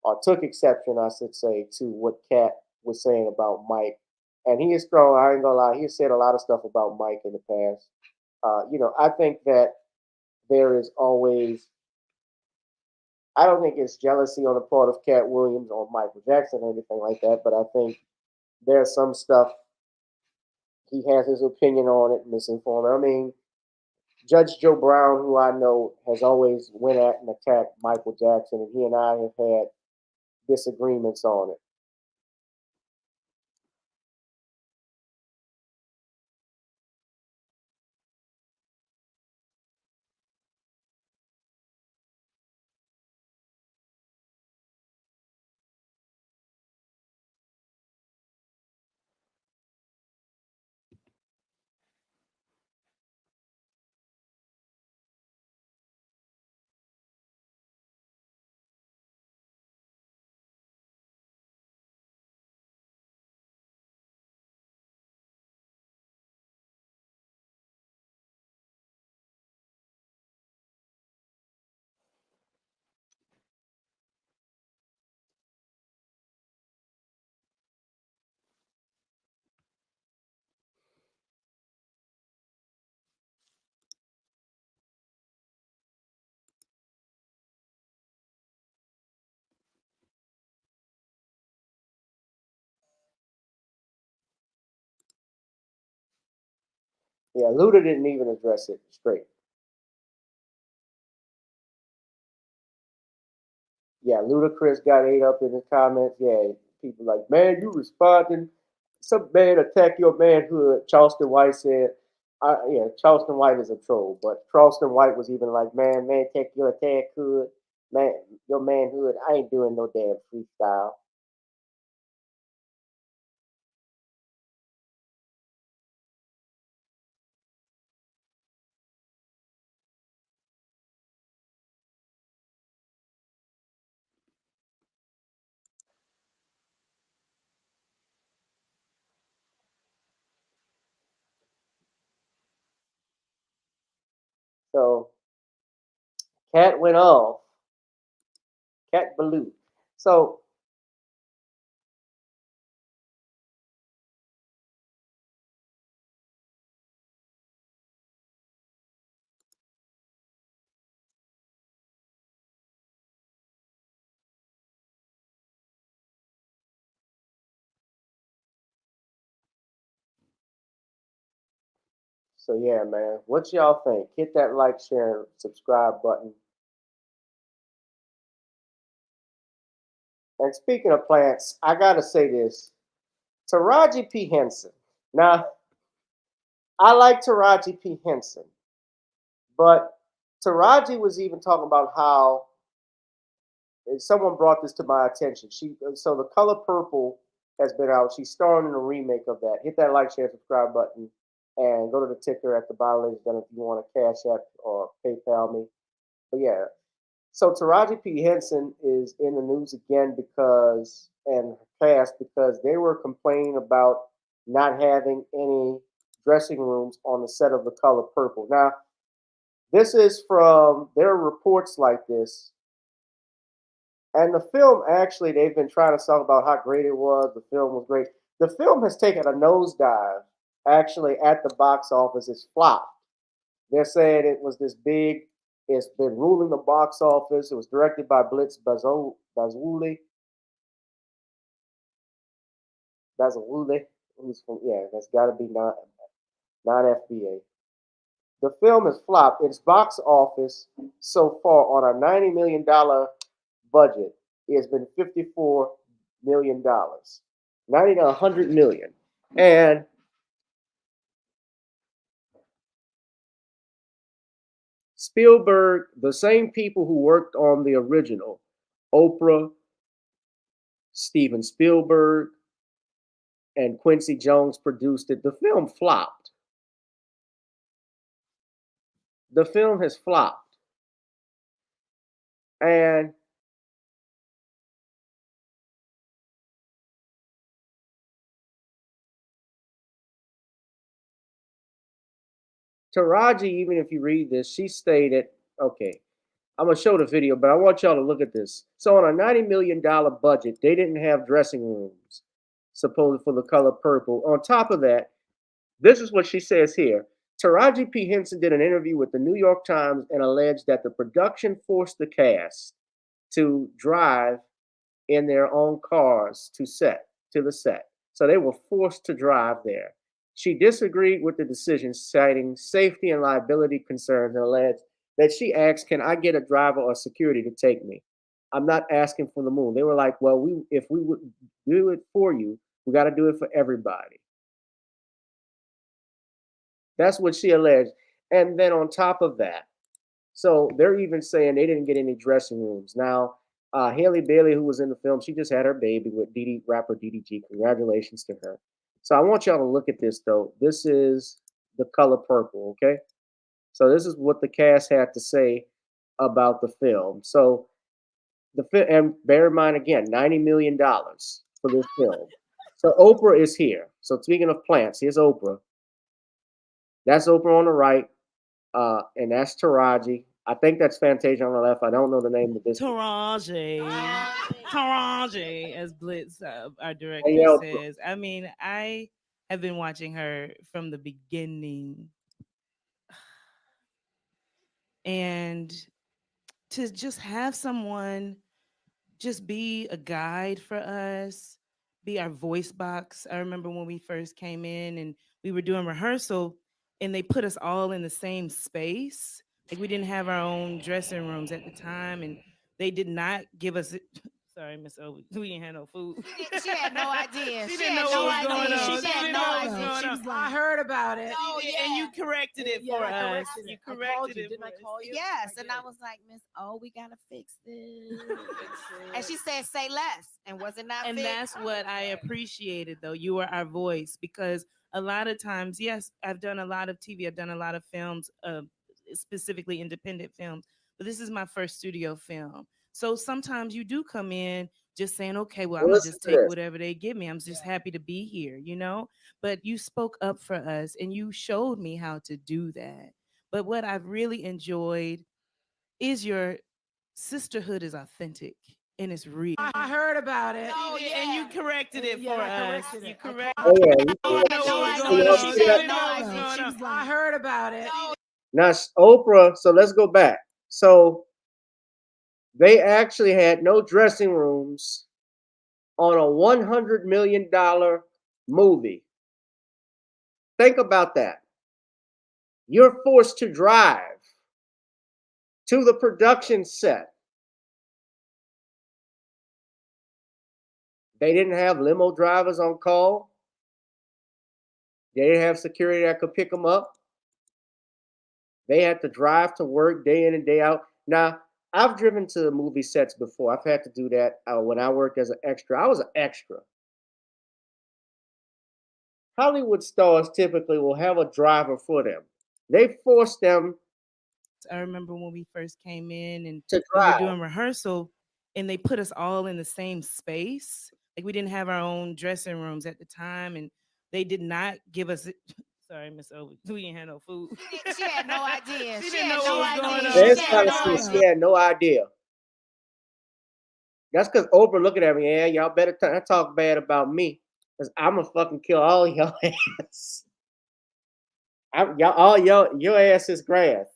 or took exception, I should say, to what Katt was saying about Mike. And he is strong. I ain't gonna lie. He has said a lot of stuff about Mike in the past. I think that there is always. I don't think it's jealousy on the part of Katt Williams or Michael Jackson or anything like that. But I think there's some stuff he has his opinion on it, misinformed. I mean, Judge Joe Brown, who I know has always went at and attacked Michael Jackson, and he and I have had disagreements on it. Yeah, Luda didn't even address it straight. Yeah, Ludacris got ate up in the comments. Yeah, people like, man, you responding. Some man attack your manhood. Charleston White said, yeah, Charleston White is a troll, but Charleston White was even like, man, take your attack hood. Man, your manhood. I ain't doing no damn freestyle. So Cat went off. Cat Baloo. So yeah, man. What y'all think? Hit that like, share, and subscribe button. And speaking of plants, I gotta say this. Taraji P. Henson. Now, I like Taraji P. Henson, but Taraji was even talking about how, and someone brought this to my attention. So The Color Purple has been out. She's starring in a remake of that. Hit that like, share, subscribe button, and go to the ticker at the bottom, ladies and gentlemen, if you want to Cash App or PayPal me. But yeah, so Taraji P. Henson is in the news again and her cast, because they were complaining about not having any dressing rooms on the set of The Color Purple. Now, there are reports like this, and the film, actually, they've been trying to talk about how great it was. The film was great. The film has taken a nosedive, actually, at the box office. It's flopped. They're saying it was this big. It's been ruling the box office. It was directed by Blitz Bazawule. Who's from, yeah, that's got to be not FBA. The film is flopped. Its box office so far on a $90 million budget has been $54 million. 90 to 100 million. And Spielberg, the same people who worked on the original, Oprah, Steven Spielberg, and Quincy Jones produced it. The film flopped. The film has flopped. And Taraji, even if you read this, she stated, okay, I'm going to show the video, but I want y'all to look at this. So on a $90 million budget, they didn't have dressing rooms. supposed for The Color Purple. On top of that, this is what she says here. Taraji P. Henson did an interview with the New York Times and alleged that the production forced the cast to drive in their own cars to the set. So they were forced to drive there. She disagreed with the decision, citing safety and liability concerns, and alleged that she asked, "Can I get a driver or security to take me? I'm not asking for the moon." They were like, "Well, if we would do it for you, we got to do it for everybody." That's what she alleged. And then on top of that, so they're even saying they didn't get any dressing rooms. Now, Haley Bailey, who was in the film, she just had her baby with rapper DDG. Congratulations to her. So I want y'all to look at this though. This is The Color Purple, okay? So this is what the cast had to say about the film. So and bear in mind again, $90 million for this film. So Oprah is here. So speaking of plants, here's Oprah. That's Oprah on the right, and that's Taraji. I think that's Fantasia on the left. I don't know the name of this. Taraji, as Blitz, our director, says. I mean, I have been watching her from the beginning, and to just have someone just be a guide for us, be our voice box. I remember when we first came in and we were doing rehearsal, and they put us all in the same space. Like we didn't have our own dressing rooms at the time, and they did not give us. Sorry, Miss O. We didn't have no food. She had no idea. She didn't know what was going on. She had no idea. She was like, I heard about it. Oh, yeah. And you corrected it for us. You corrected it. Didn't I call you? Yes, and I was like, Miss O, we gotta fix this. And she said, say less. And was it not And fixed? that's what I appreciated, though. You were our voice, because a lot of times, yes, I've done a lot of TV. I've done a lot of films, specifically independent films. But this is my first studio film. So sometimes you do come in just saying, okay, well, I'm going to just take whatever they give me. I'm just happy to be here, you know? But you spoke up for us and you showed me how to do that. But what I've really enjoyed is your sisterhood is authentic and it's real. I heard about it. Oh, yeah. And you corrected it for us. You corrected Oh, yeah. I heard about it. Now, Oprah, so let's go back. So they actually had no dressing rooms on a $100 million movie. Think about that. You're forced to drive to the production set. They didn't have limo drivers on call. They didn't have security that could pick them up. They had to drive to work day in and day out. Now, I've driven to movie sets before. I've had to do that when I worked as an extra. I was an extra. Hollywood stars typically will have a driver for them. They force them. I remember when we first came in and we were doing rehearsal, and they put us all in the same space. Like we didn't have our own dressing rooms at the time, and they did not give us. Sorry, Miss O. We didn't have no food. She had no idea. She didn't know what was going on. She had no idea. That's because Oprah looking at me. Yeah, y'all better talk bad about me, because I'm gonna fucking kill all y'all ass. Your ass is grass.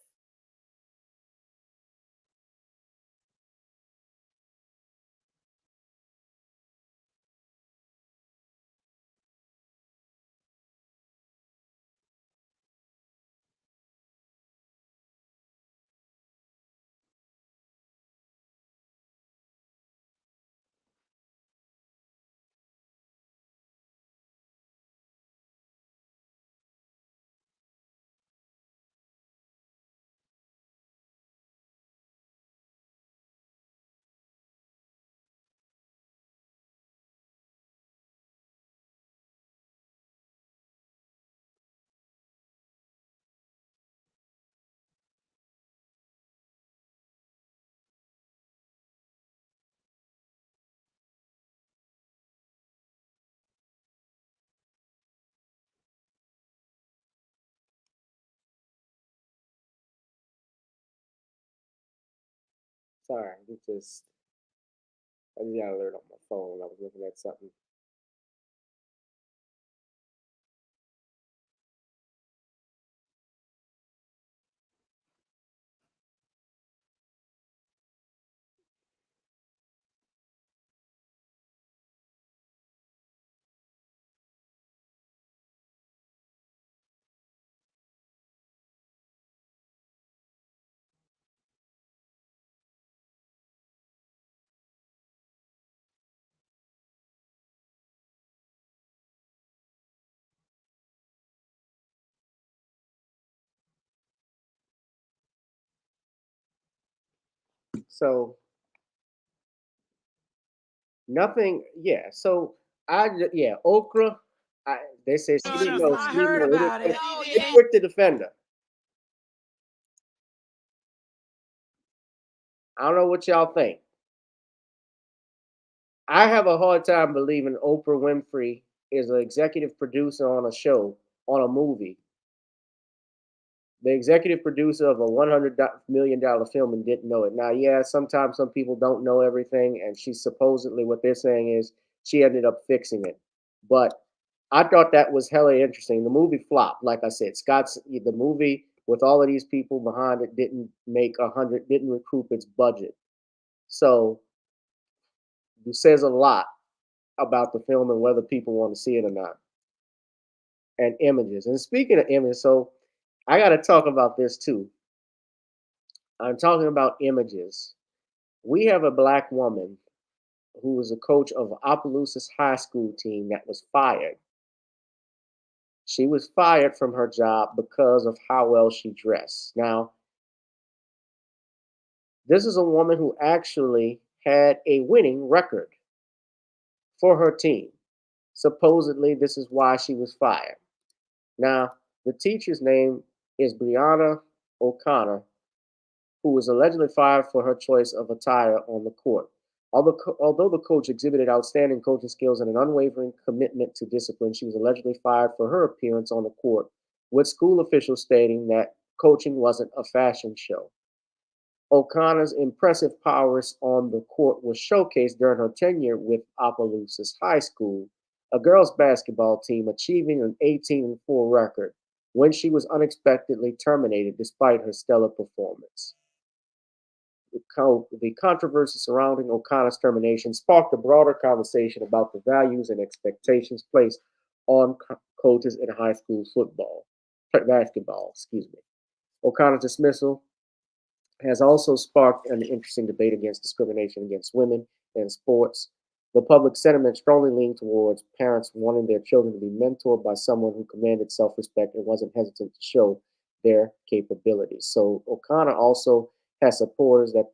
Sorry, I just got an alert on my phone. I was looking at something. So nothing. Yeah. So Okra. They said she didn't know. I She didn't heard know about anything. it. They quick to defend her. I don't know what y'all think. I have a hard time believing Oprah Winfrey is an executive producer on a show, on a movie. The executive producer of a $100 million film and didn't know it. Now, yeah, sometimes some people don't know everything, and she supposedly, what they're saying is she ended up fixing it. But I thought that was hella interesting. The movie flopped, like I said. The movie with all of these people behind it didn't didn't recoup its budget. So it says a lot about the film and whether people want to see it or not. And images. And speaking of images, so I got to talk about this too. I'm talking about images. We have a black woman who was a coach of Opelousas High School team that was fired. She was fired from her job because of how well she dressed. Now, this is a woman who actually had a winning record for her team. Supposedly, this is why she was fired. Now, the teacher's name is Brianna O'Connor, who was allegedly fired for her choice of attire on the court. Although the coach exhibited outstanding coaching skills and an unwavering commitment to discipline, she was allegedly fired for her appearance on the court, with school officials stating that coaching wasn't a fashion show. O'Connor's impressive prowess on the court was showcased during her tenure with Opelousas High School, a girls' basketball team achieving an 18-4 record when she was unexpectedly terminated despite her stellar performance. The controversy surrounding O'Connor's termination sparked a broader conversation about the values and expectations placed on coaches in high school basketball. O'Connor's dismissal has also sparked an interesting debate against discrimination against women in sports. The public sentiment strongly leaned towards parents wanting their children to be mentored by someone who commanded self-respect and wasn't hesitant to show their capabilities. So O'Connor also has supporters that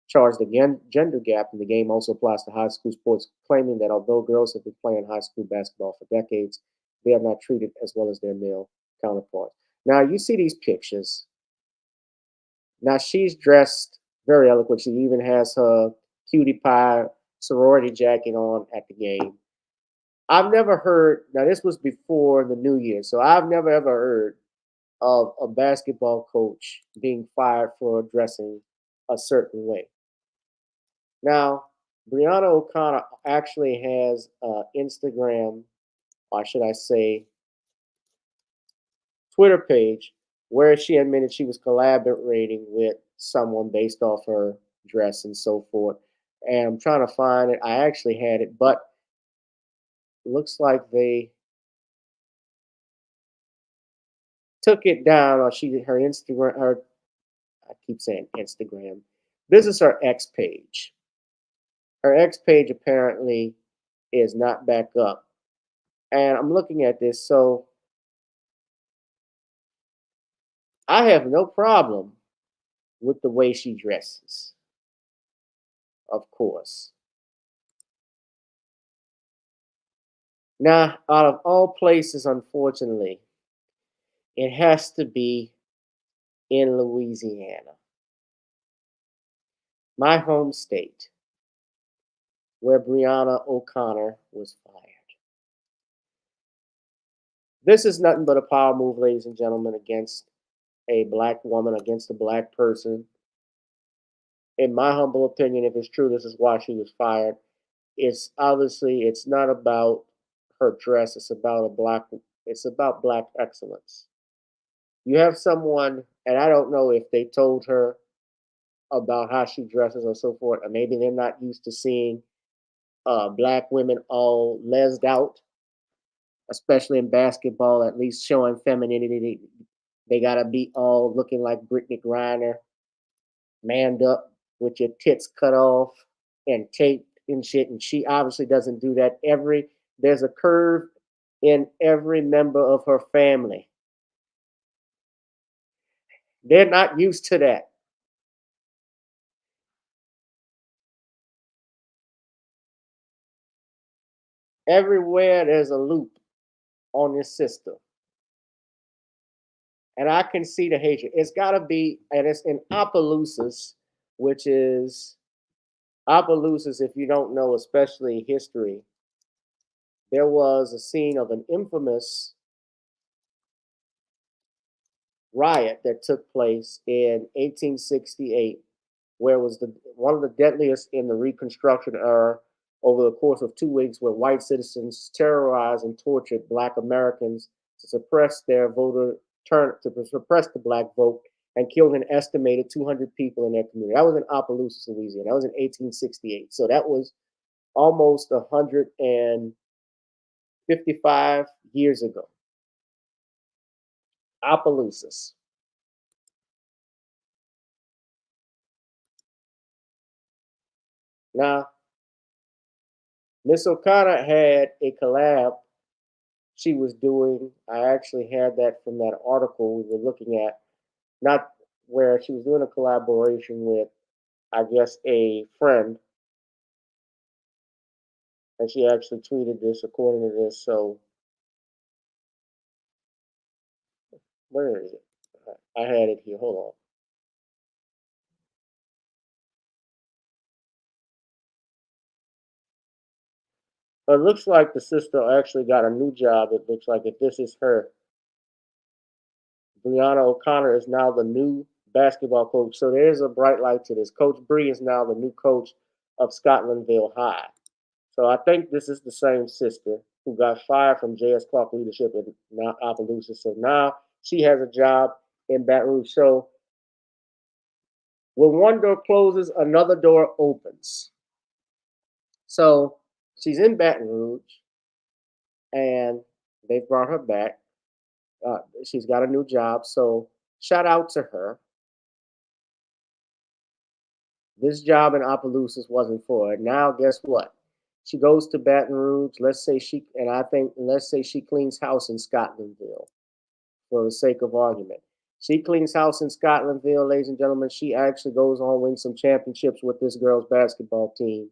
charge the gender gap in the game also applies to high school sports, claiming that although girls have been playing high school basketball for decades, they are not treated as well as their male counterparts. Now, you see these pictures. Now, she's dressed very eloquent. She even has her cutie pie sorority jacket on at the game. I've never heard, now this was before the new year, so I've never ever heard of a basketball coach being fired for dressing a certain way. Now, Brianna O'Connor actually has Instagram, or should I say, Twitter page where she admitted she was collaborating with someone based off her dress and so forth. And I'm trying to find it. I actually had it, but it looks like they took it down. Or her Instagram, I keep saying Instagram. This is her X page. Her X page apparently is not back up. And I'm looking at this, so I have no problem with the way she dresses, of course. Now, out of all places, unfortunately, it has to be in Louisiana, my home state, where Brianna O'Connor was fired. This is nothing but a power move, ladies and gentlemen, against a black woman, against a black person. In my humble opinion, if it's true, this is why she was fired. It's obviously, it's not about her dress. It's about black excellence. You have someone, and I don't know if they told her about how she dresses or so forth, or maybe they're not used to seeing black women all lesed out, especially in basketball, at least showing femininity. They gotta be all looking like Brittany Griner, manned up with your tits cut off and taped and shit. And she obviously doesn't do that. There's a curve in every member of her family. They're not used to that. Everywhere there's a loop on this system. And I can see the hatred. It's got to be, and it's in Opelousas, which is Opelousas, if you don't know, especially history, there was a scene of an infamous riot that took place in 1868, where it was one of the deadliest in the Reconstruction era over the course of 2 weeks, where white citizens terrorized and tortured Black Americans to suppress their voter turn, to suppress the Black vote, and killed an estimated 200 people in their community. That was in Opelousas, Louisiana. That was in 1868. So that was almost 155 years ago. Opelousas. Now, Miss O'Connor had a collab she was doing. I actually had that from that article we were looking at, not where she was doing a collaboration with, I guess, a friend. And she actually tweeted this according to this. So, where is it? I had it here. Hold on. It looks like the sister actually got a new job. It looks like if this is her. Brianna O'Connor is now the new basketball coach. So there's a bright light to this. Coach Bree is now the new coach of Scotlandville High. So I think this is the same sister who got fired from J.S. Clark leadership in Opelousas. So now she has a job in Baton Rouge. So when one door closes, another door opens. So she's in Baton Rouge, and they've brought her back. She's got a new job, so shout out to her. This job in Opelousas wasn't for her. Now, guess what? She goes to Baton Rouge. Let's say she cleans house in Scotlandville, for the sake of argument. She cleans house in Scotlandville, ladies and gentlemen. She actually goes on win some championships with this girls' basketball team.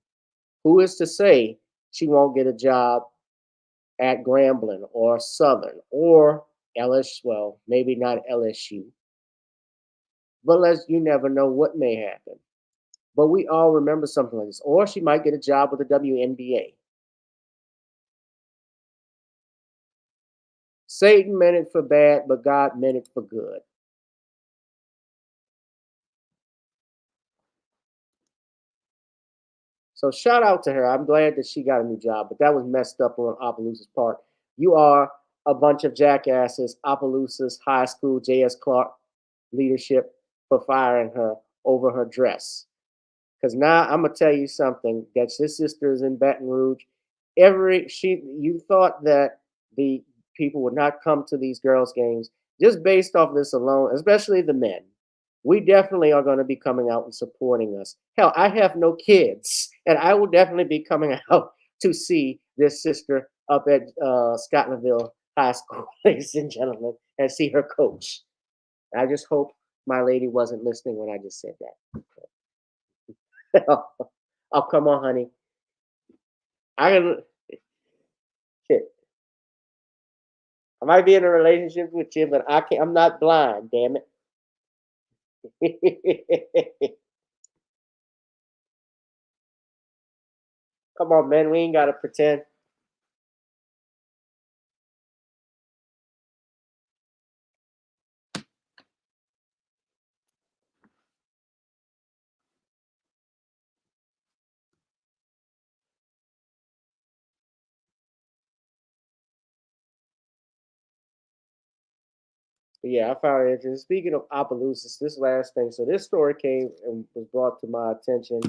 Who is to say she won't get a job at Grambling or Southern or LSU? Well, maybe not LSU, but you never know what may happen. But we all remember something like this. Or she might get a job with the WNBA. Satan meant it for bad, but God meant it for good. So shout out to her. I'm glad that she got a new job, but that was messed up on Opelousas' part. You are a bunch of jackasses, Opelousas High School, J.S. Clark leadership, for firing her over her dress. Because now I'm gonna tell you something. That this sister is in Baton Rouge. You thought that the people would not come to these girls' games just based off this alone, especially the men. We definitely are going to be coming out and supporting us. Hell, I have no kids, and I will definitely be coming out to see this sister up at Scotlandville High School, ladies and gentlemen, and see her coach. I just hope my lady wasn't listening when I just said that. Oh, come on, honey. Shit. I might be in a relationship with you, but I'm not blind, damn it. Come on, man. We ain't gotta pretend. But yeah, I found it interesting. Speaking of Opelousas, this last thing. So this story came and was brought to my attention.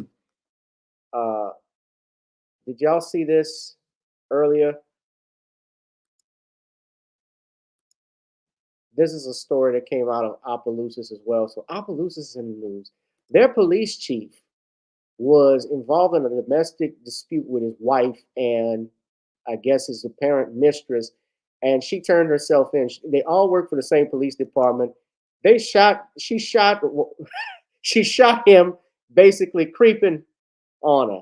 Did y'all see this earlier? This is a story that came out of Opelousas as well. So Opelousas is in the news. Their police chief was involved in a domestic dispute with his wife and I guess his apparent mistress, and she turned herself in. They all work for the same police department. She shot him, basically creeping on her.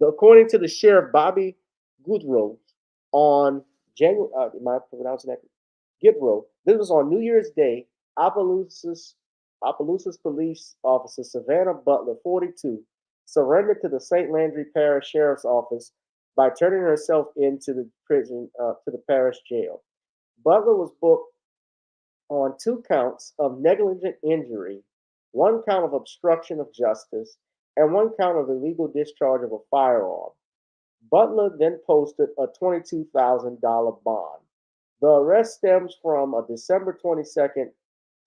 According to the sheriff, Bobby Goodrow on January. Am I pronouncing that? Gidrow. This was on New Year's Day. Opelousas police officer Savannah Butler, 42, surrendered to the St. Landry Parish Sheriff's Office by turning herself into the prison to the parish jail. Butler was booked on 2 counts of negligent injury, 1 count of obstruction of justice, and 1 count of illegal discharge of a firearm. Butler then posted a $22,000 bond. The arrest stems from a December 22nd,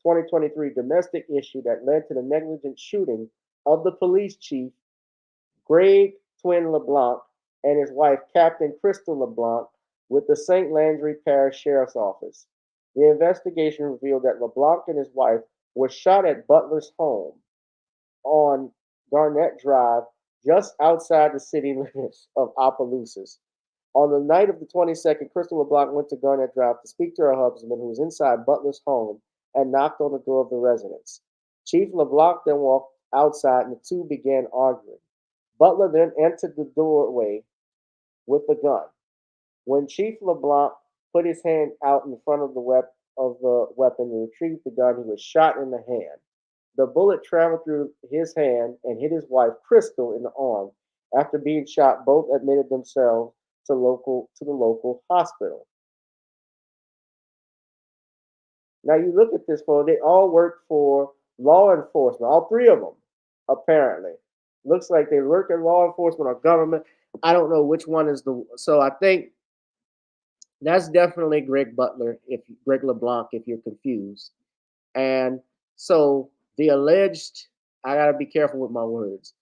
2023 domestic issue that led to the negligent shooting of the police chief, Greg Twin LeBlanc, and his wife, Captain Crystal LeBlanc, with the St. Landry Parish Sheriff's Office. The investigation revealed that LeBlanc and his wife were shot at Butler's home on Garnett Drive, just outside the city limits of Opelousas. On the night of the 22nd, Crystal LeBlanc went to Garnett Drive to speak to her husband, who was inside Butler's home, and knocked on the door of the residence. Chief LeBlanc then walked outside, and the two began arguing. Butler then entered the doorway with a gun. When Chief LeBlanc put his hand out in front of the weapon and retrieved the gun, he was shot in the hand. The bullet traveled through his hand and hit his wife, Crystal, in the arm. After being shot, both admitted themselves to the local hospital. Now you look at this photo, they all work for law enforcement, all 3 of them, apparently. Looks like they work in law enforcement or government. I don't know which one is so I think that's definitely Greg LeBlanc, if you're confused. And so the alleged, I gotta be careful with my words,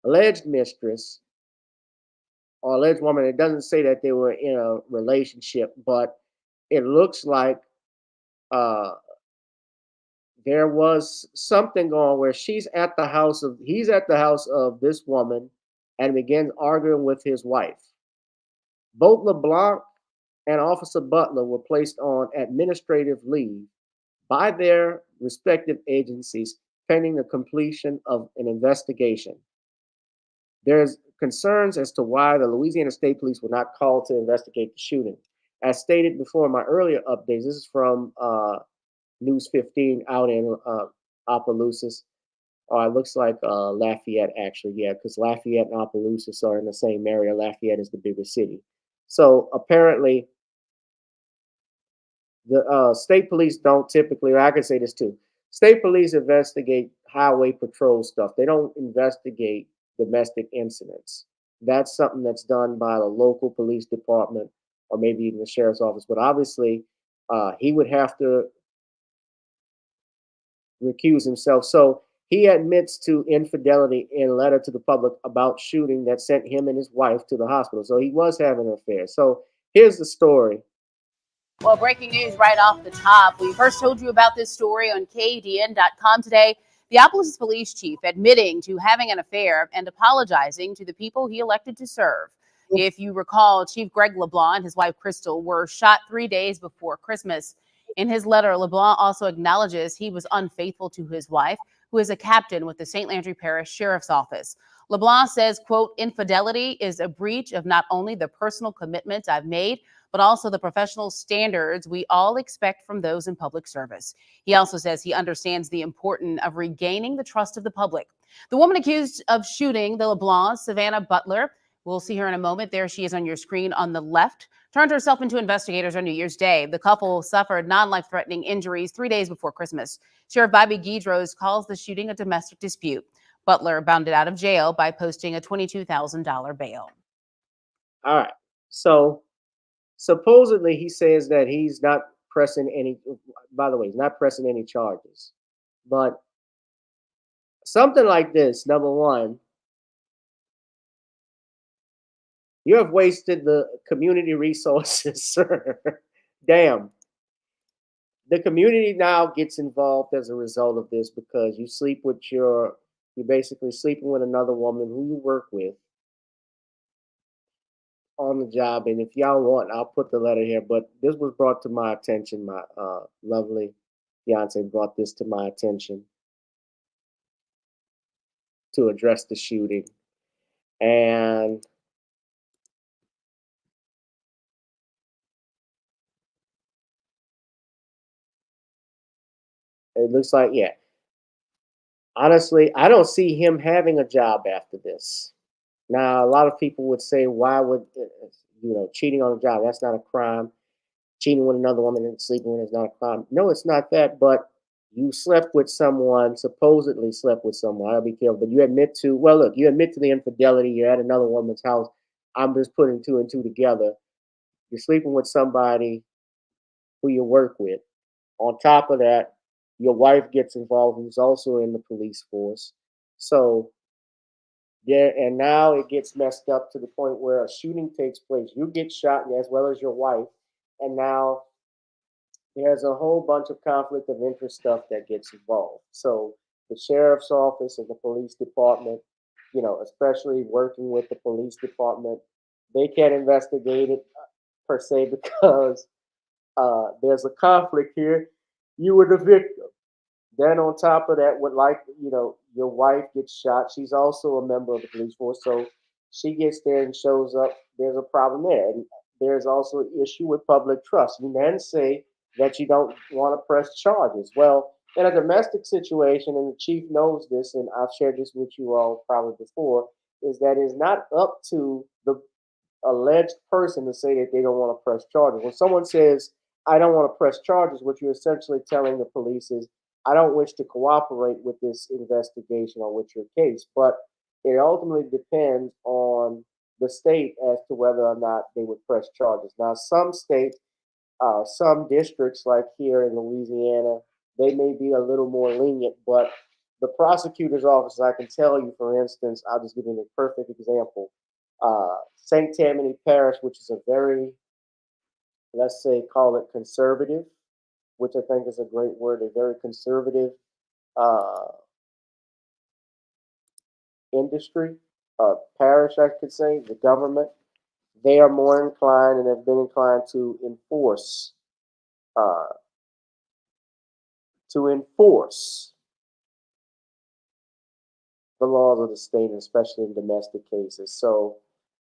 alleged mistress or alleged woman, it doesn't say that they were in a relationship, but it looks like there was something going where he's at the house of this woman and begins arguing with his wife. Both LeBlanc and Officer Butler were placed on administrative leave by their respective agencies pending the completion of an investigation. There's concerns as to why the Louisiana State Police were not called to investigate the shooting. As stated before in my earlier updates, this is from News 15 out in Opelousas. It looks like Lafayette, actually, yeah, because Lafayette and Opelousas are in the same area. Lafayette is the bigger city. So apparently, the state police don't typically, I can say this too, state police investigate highway patrol stuff. They don't investigate domestic incidents. That's something that's done by the local police department or maybe even the sheriff's office. But obviously, he would have to recuse himself. So he admits to infidelity in a letter to the public about shooting that sent him and his wife to the hospital. So he was having an affair. So here's the story. Well, breaking news right off the top. We first told you about this story on KDN.com today. The Opelousas police chief admitting to having an affair and apologizing to the people he elected to serve. If you recall, Chief Greg LeBlanc and his wife Crystal were shot 3 days before Christmas. In his letter, LeBlanc also acknowledges he was unfaithful to his wife, who is a captain with the St. Landry Parish Sheriff's Office. LeBlanc says, quote, infidelity is a breach of not only the personal commitments I've made, but also the professional standards we all expect from those in public service. He also says he understands the importance of regaining the trust of the public. The woman accused of shooting the LeBlanc, Savannah Butler, we'll see her in a moment. There she is on your screen on the left, turned herself into investigators on New Year's Day. The couple suffered non-life-threatening injuries 3 days before Christmas. Sheriff Bobby Guidros calls the shooting a domestic dispute. Butler bonded out of jail by posting a $22,000 bail. All right. So supposedly he says that he's not pressing any, by the way, he's not pressing any charges. But something like this, number one, you have wasted the community resources, sir. Damn. The community now gets involved as a result of this because you're basically sleeping with another woman who you work with on the job. And if y'all want, I'll put the letter here, but this was brought to my attention. My lovely fiance brought this to my attention to address the shooting. And It looks like, yeah. Honestly, I don't see him having a job after this. Now, a lot of people would say, why would, cheating on a job, that's not a crime. Cheating with another woman and sleeping with is not a crime. No, it's not that, but you slept with someone, supposedly slept with someone. I'll be careful, but you admit to, well, look, you admit to the infidelity. You're at another woman's house. I'm just putting two and two together. You're sleeping with somebody who you work with. On top of that, your wife gets involved, who's also in the police force. So, yeah, and now it gets messed up to the point where a shooting takes place. You get shot as well as your wife, and now there's a whole bunch of conflict of interest stuff that gets involved. So the sheriff's office and the police department, especially working with the police department, they can't investigate it per se because there's a conflict here. You were the victim. Then on top of that, your wife gets shot. She's also a member of the police force, so she gets there and shows up. There's a problem there, and there's also an issue with public trust. You then say that you don't want to press charges. Well, in a domestic situation, and the chief knows this, and I've shared this with you all probably before, is that it's not up to the alleged person to say that they don't want to press charges. When someone says, I don't want to press charges, what you're essentially telling the police is, I don't wish to cooperate with this investigation or with your case. But it ultimately depends on the state as to whether or not they would press charges. Now, some states, some districts, like here in Louisiana, they may be a little more lenient, but the prosecutor's office, I can tell you, for instance, I'll just give you a perfect example. St. Tammany Parish, which is a very, let's say, call it conservative, which I think is a great word, a very conservative industry, parish, I could say, the government, they are more inclined and have been inclined to enforce uh, the laws of the state, especially in domestic cases. So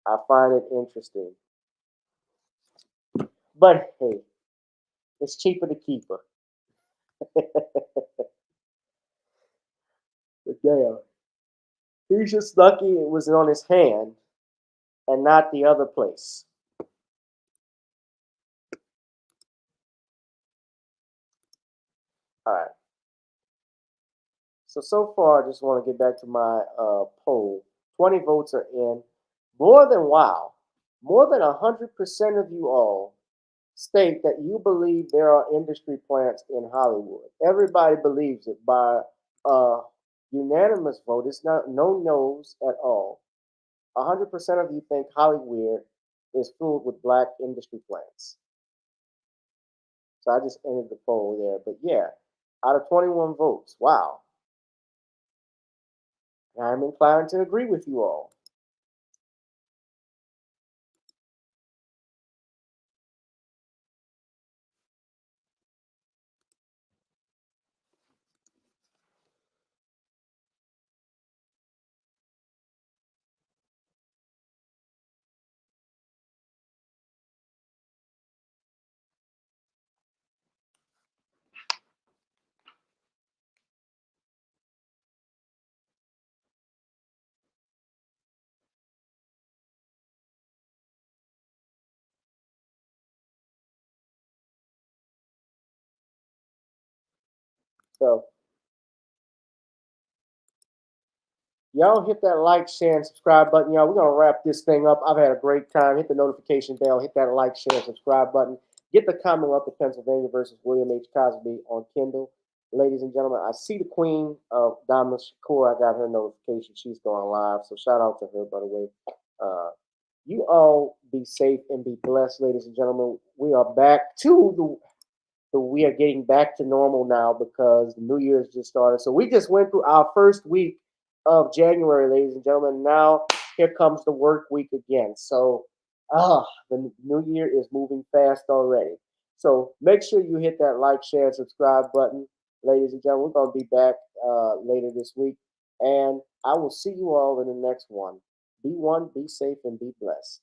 I find it interesting. But hey, it's cheaper to keep her. But damn, he's just lucky it was on his hand and not the other place. All right. So far, I just want to get back to my poll. 20 votes are in. More than 100% of you all state that you believe there are industry plants in Hollywood. Everybody believes it by unanimous vote. It's not no no's at all. 100% of you think Hollywood is filled with black industry plants. So I just ended the poll there. But yeah, out of 21 votes, wow. I'm inclined to agree with you all. So y'all hit that like, share, and subscribe button. Y'all, we're going to wrap this thing up. I've had a great time. Hit the notification bell. Hit that like, share, and subscribe button. Get the Commonwealth of Pennsylvania versus William H. Cosby on Kindle. Ladies and gentlemen, I see the queen of Dama Shakur. I got her notification. She's going live. So shout out to her, by the way. You all be safe and be blessed, ladies and gentlemen. We are back to we are getting back to normal now because the New Year's just started. So we just went through our first week of January, ladies and gentlemen. Now here comes the work week again. So the new year is moving fast already. So make sure you hit that like, share, and subscribe button, ladies and gentlemen. We're going to be back later this week. And I will see you all in the next one. Be one, be safe, and be blessed.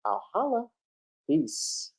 I'll holla. Peace.